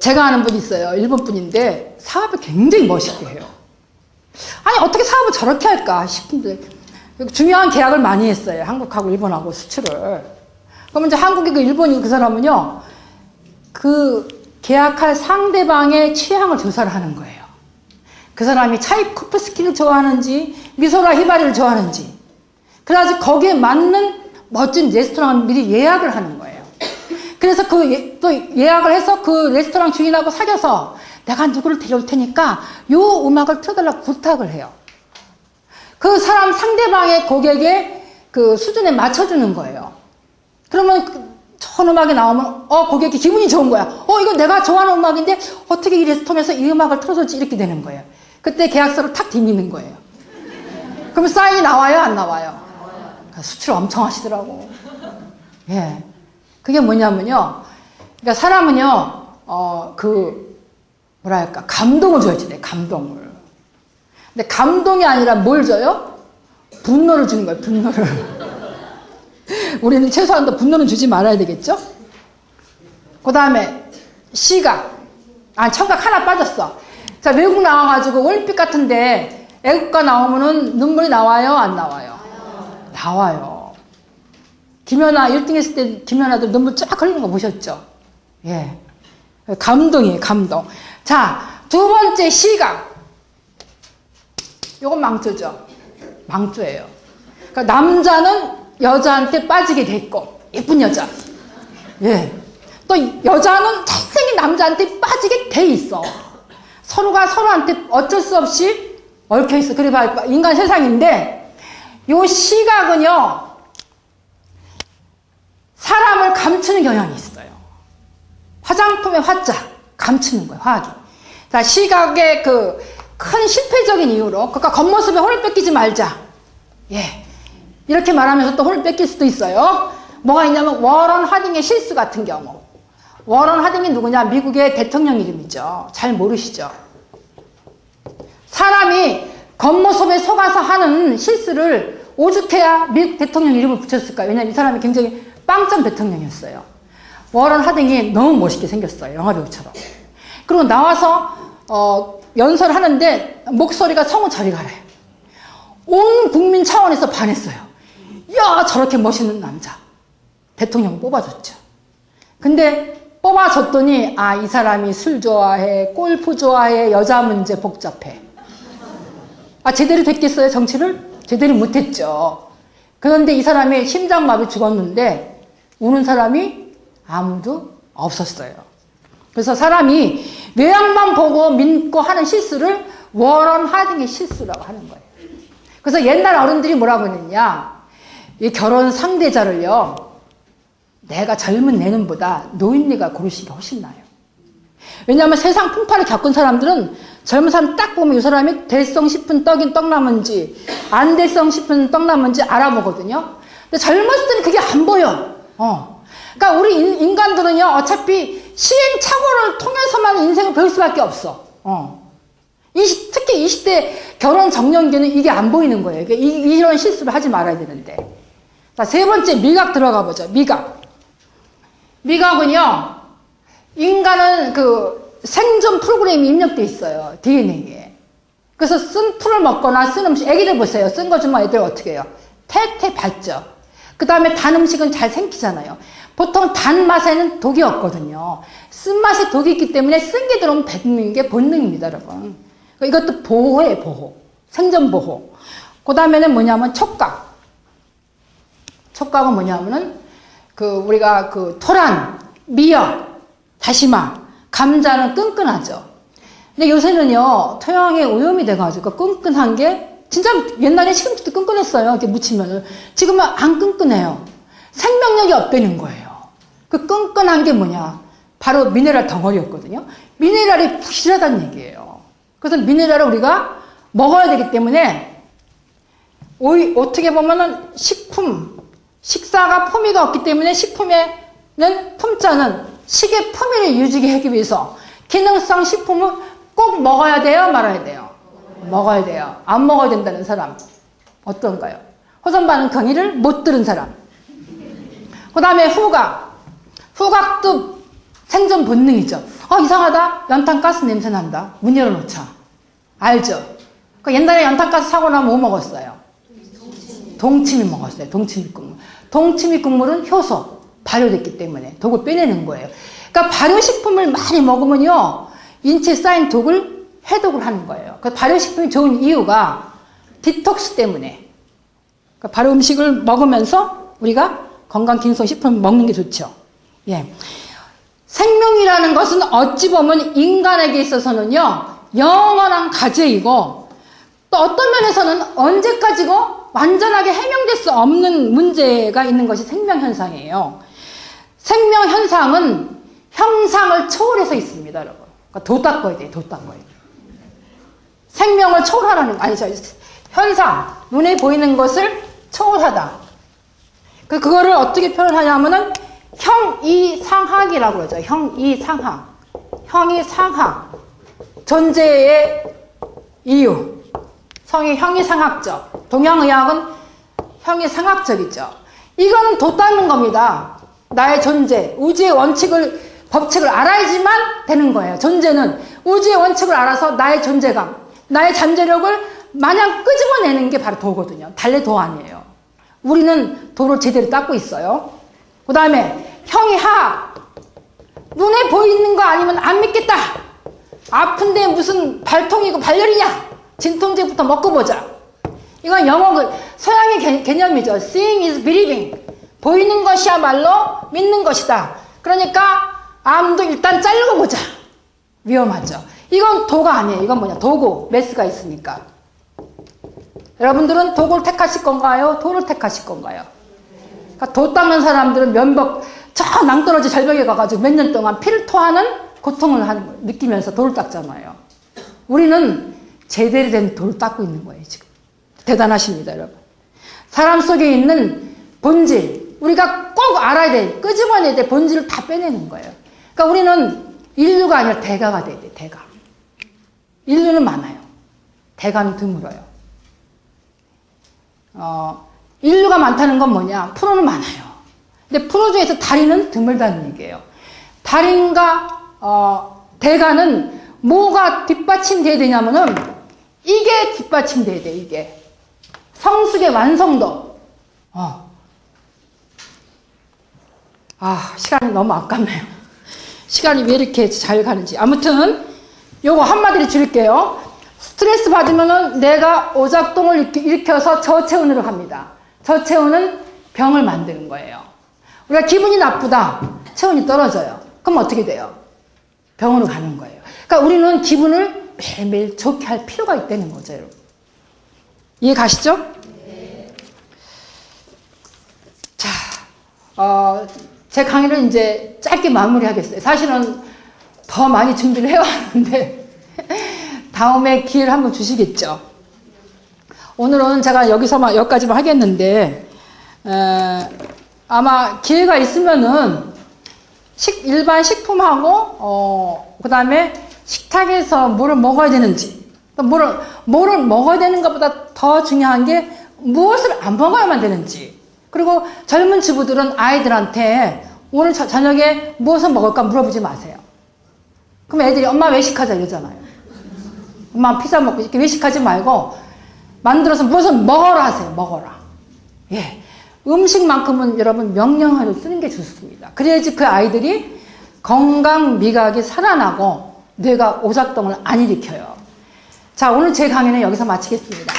제가 아는 분이 있어요. 일본 분인데 사업을 굉장히 멋있게 해요. 아니, 어떻게 사업을 저렇게 할까 싶은데, 중요한 계약을 많이 했어요. 한국하고 일본하고 수출을. 그러면 이제 한국이고 일본이고 그 사람은요, 계약할 상대방의 취향을 조사를 하는 거예요. 그 사람이 차이코프스키를 좋아하는지, 미소라 히바리를 좋아하는지. 그래가지고 거기에 맞는 멋진 레스토랑을 미리 예약을 하는 거예요. 그래서 또 예약을 해서 그 레스토랑 주인하고 사귀어서 내가 누구를 데려올 테니까 요 음악을 틀어달라고 부탁을 해요. 그 사람 상대방의 고객의 그 수준에 맞춰주는 거예요. 그러면 좋은 음악이 나오면 고객이 기분이 좋은 거야. 이거 내가 좋아하는 음악인데 어떻게 이 레스토랑에서 이 음악을 틀어줬지? 이렇게 되는 거예요. 그때 계약서를 탁 뒤미는 거예요. 그럼 사인이 나와요, 안 나와요? 수치를 엄청 하시더라고. 예. 그게 뭐냐면요. 그러니까 사람은요, 뭐랄까, 감동을 줘야지 돼, 감동을. 근데 감동이 아니라 뭘 줘요? 분노를 주는 거예요, 분노를. 우리는 최소한 더 분노는 주지 말아야 되겠죠? 그 다음에, 시각. 청각 하나 빠졌어. 자, 외국 나와가지고 올림픽 같은데 애국가 나오면은 눈물이 나와요, 안 나와요? 나와요. 김연아 1등 했을 때 김연아들 눈물 쫙 흘리는 거 보셨죠? 예. 감동이에요, 감동. 자, 두 번째 시각. 요건 망조죠. 망조예요. 그러니까 남자는 여자한테 빠지게 돼 있고, 예쁜 여자. 예. 또 여자는 잘생긴 남자한테 빠지게 돼 있어. 서로가 서로한테 어쩔 수 없이 얽혀 있어. 그래 봐, 인간 세상인데, 요 시각은요, 사람을 감추는 경향이 있어요. 화장품의 화자, 감추는 거예요, 화학이. 자, 시각의 큰 실패적인 이유로, 그러니까 겉모습에 혼을 뺏기지 말자. 예. 이렇게 말하면서 또 혼을 뺏길 수도 있어요. 뭐가 있냐면, 워런 하딩의 실수 같은 경우. 워런 하딩이 누구냐? 미국의 대통령 이름이죠. 잘 모르시죠? 사람이 겉모습에 속아서 하는 실수를 오죽해야 미국 대통령 이름을 붙였을까요? 왜냐면 이 사람이 굉장히 빵점 대통령이었어요. 워런 하딩이 너무 멋있게 생겼어요. 영화배우처럼. 그리고 나와서 연설을 하는데 목소리가 성우 저리 가래요. 온 국민 차원에서 반했어요. 야, 저렇게 멋있는 남자. 대통령 뽑아줬죠. 근데 뽑아줬더니 이 사람이 술 좋아해, 골프 좋아해, 여자 문제 복잡해. 제대로 됐겠어요, 정치를? 제대로 못했죠. 그런데 이 사람이 심장마비 죽었는데 우는 사람이 아무도 없었어요. 그래서 사람이 외양만 보고 믿고 하는 실수를 워런 하딩의 실수라고 하는 거예요. 그래서 옛날 어른들이 뭐라고 했느냐, 이 결혼 상대자를요, 내가 젊은 내년보다 노인네가 고르시기가 훨씬 나아요. 왜냐하면 세상 풍파를 겪은 사람들은 젊은 사람 딱 보면 이 사람이 될성 싶은 떡인 떡나무인지 안 될성 싶은 떡나무인지 알아보거든요. 근데 젊었을 때는 그게 안 보여. 그러니까 우리 인간들은요, 어차피 시행착오를 통해서만 인생을 배울 수밖에 없어. 특히 20대 결혼 정년기는 이게 안 보이는 거예요. 그러니까 이런 실수를 하지 말아야 되는데. 자, 세 번째 미각 들어가 보죠. 미각은요, 인간은 생존 프로그램이 입력돼 있어요. DNA에. 그래서 쓴 풀을 먹거나 쓴 음식, 애기들 보세요. 쓴 거 주면 애들 어떻게 해요? 태태 밟죠. 그 다음에 단 음식은 잘 생기잖아요. 보통 단 맛에는 독이 없거든요. 쓴 맛에 독이 있기 때문에 쓴 게 들어오면 뱉는 게 본능입니다, 여러분. 이것도 보호예요, 보호. 생존 보호. 그 다음에는 뭐냐면 촉각. 촉각은 뭐냐면은 우리가 토란, 미역, 다시마, 감자는 끈끈하죠. 근데 요새는요, 토양에 오염이 돼가지고 끈끈한 게, 진짜 옛날에 시금치도 끈끈했어요. 이렇게 무치면은. 지금은 안 끈끈해요. 생명력이 없다는 거예요. 그 끈끈한 게 뭐냐? 바로 미네랄 덩어리였거든요. 미네랄이 부실하다는 얘기예요. 그래서 미네랄을 우리가 먹어야 되기 때문에, 어떻게 보면은 식사가 품위가 없기 때문에 식품에는 품자는 식의 품위를 유지하기 하기 위해서 기능성 식품은 꼭 먹어야 돼요, 말아야 돼요? 먹어야 돼요. 안 먹어야 된다는 사람 어떤가요? 호전 반응 강의를 못 들은 사람. 그 다음에 후각도 생존 본능이죠. 이상하다. 연탄가스 냄새 난다. 문 열어놓자. 알죠? 옛날에 연탄가스 사고 나면 뭐 먹었어요? 동치미 먹었어요. 동치미 국물. 동치미 국물은 효소, 발효됐기 때문에 독을 빼내는 거예요. 그러니까 발효식품을 많이 먹으면요, 인체에 쌓인 독을 해독을 하는 거예요. 그 발효식품이 좋은 이유가 디톡스 때문에. 그러니까 발효 음식을 먹으면서 우리가 건강 기능성 식품을 먹는 게 좋죠. 예. 생명이라는 것은 어찌 보면 인간에게 있어서는요, 영원한 과제이고, 또 어떤 면에서는 언제까지고 완전하게 해명될 수 없는 문제가 있는 것이 생명현상이에요. 생명현상은 형상을 초월해서 있습니다, 여러분. 그러니까 도 닦아야 돼요, 도 닦아야 돼요. 생명을 초월하라는, 현상, 눈에 보이는 것을 초월하다. 그거를 어떻게 표현하냐면은 형이상학이라고 그러죠. 형이상학. 형이상학. 존재의 이유. 형이상학적. 동양의학은 형이상학적이죠. 이거는 돋닿는 겁니다. 나의 존재, 우주의 법칙을 알아야지만 되는 거예요. 존재는 우주의 원칙을 알아서 나의 존재감, 나의 잠재력을 마냥 끄집어내는 게 바로 도거든요. 달래 도 아니에요. 우리는 도를 제대로 닦고 있어요. 그 다음에 형이학. 눈에 보이는 거 아니면 안 믿겠다. 아픈데 무슨 발통이고 발열이냐. 진통제부터 먹고 보자. 이건 영어 서양의 개념이죠. Seeing is believing. 보이는 것이야말로 믿는 것이다. 그러니까 암도 일단 자르고 보자. 위험하죠. 이건 도가 아니에요. 이건 뭐냐. 도구, 메스가 있으니까. 여러분들은 도구를 택하실 건가요? 도를 택하실 건가요? 그러니까 도 닦는 사람들은 저 낭떠러지 절벽에 가가지고 몇 년 동안 피를 토하는 고통을 느끼면서 돌을 닦잖아요. 우리는 제대로 된 돌을 닦고 있는 거예요, 지금. 대단하십니다, 여러분. 사람 속에 있는 본질, 우리가 꼭 알아야 돼. 끄집어내야 돼. 본질을 다 빼내는 거예요. 그러니까 우리는 인류가 아니라 대가가 돼야 돼, 대가. 인류는 많아요. 대가는 드물어요. 인류가 많다는 건 뭐냐? 프로는 많아요. 근데 프로 중에서 달인은 드물다는 얘기예요. 달인과 대가는 뭐가 뒷받침돼야 되냐면은 이게 뒷받침돼야 돼, 이게. 성숙의 완성도. 시간이 너무 아깝네요. 시간이 왜 이렇게 잘 가는지. 아무튼 요거 한마디로 줄일게요. 스트레스 받으면은 내가 오작동을 일으켜서 저체온으로 갑니다. 저체온은 병을 만드는 거예요. 우리가 기분이 나쁘다. 체온이 떨어져요. 그럼 어떻게 돼요? 병원으로 가는 거예요. 그러니까 우리는 기분을 매일매일 좋게 할 필요가 있다는 거죠, 여러분. 이해 가시죠? 네. 자, 제 강의를 이제 짧게 마무리하겠어요. 사실은 더 많이 준비를 해왔는데 다음에 기회를 한번 주시겠죠. 오늘은 제가 여기까지만 하겠는데 아마 기회가 있으면은 일반 식품하고 그 다음에 식탁에서 뭐를 먹어야 되는지, 뭐를 먹어야 되는 것보다 더 중요한 게 무엇을 안 먹어야만 되는지, 그리고 젊은 주부들은 아이들한테 오늘 저녁에 무엇을 먹을까 물어보지 마세요. 그럼 애들이 엄마 외식하자 이러잖아요. 엄마 피자 먹고 이렇게 외식하지 말고 만들어서 무엇을 먹어라 하세요. 먹어라. 예. 음식만큼은 여러분 명령어를 쓰는 게 좋습니다. 그래야지 그 아이들이 건강 미각이 살아나고 뇌가 오작동을 안 일으켜요. 자, 오늘 제 강의는 여기서 마치겠습니다.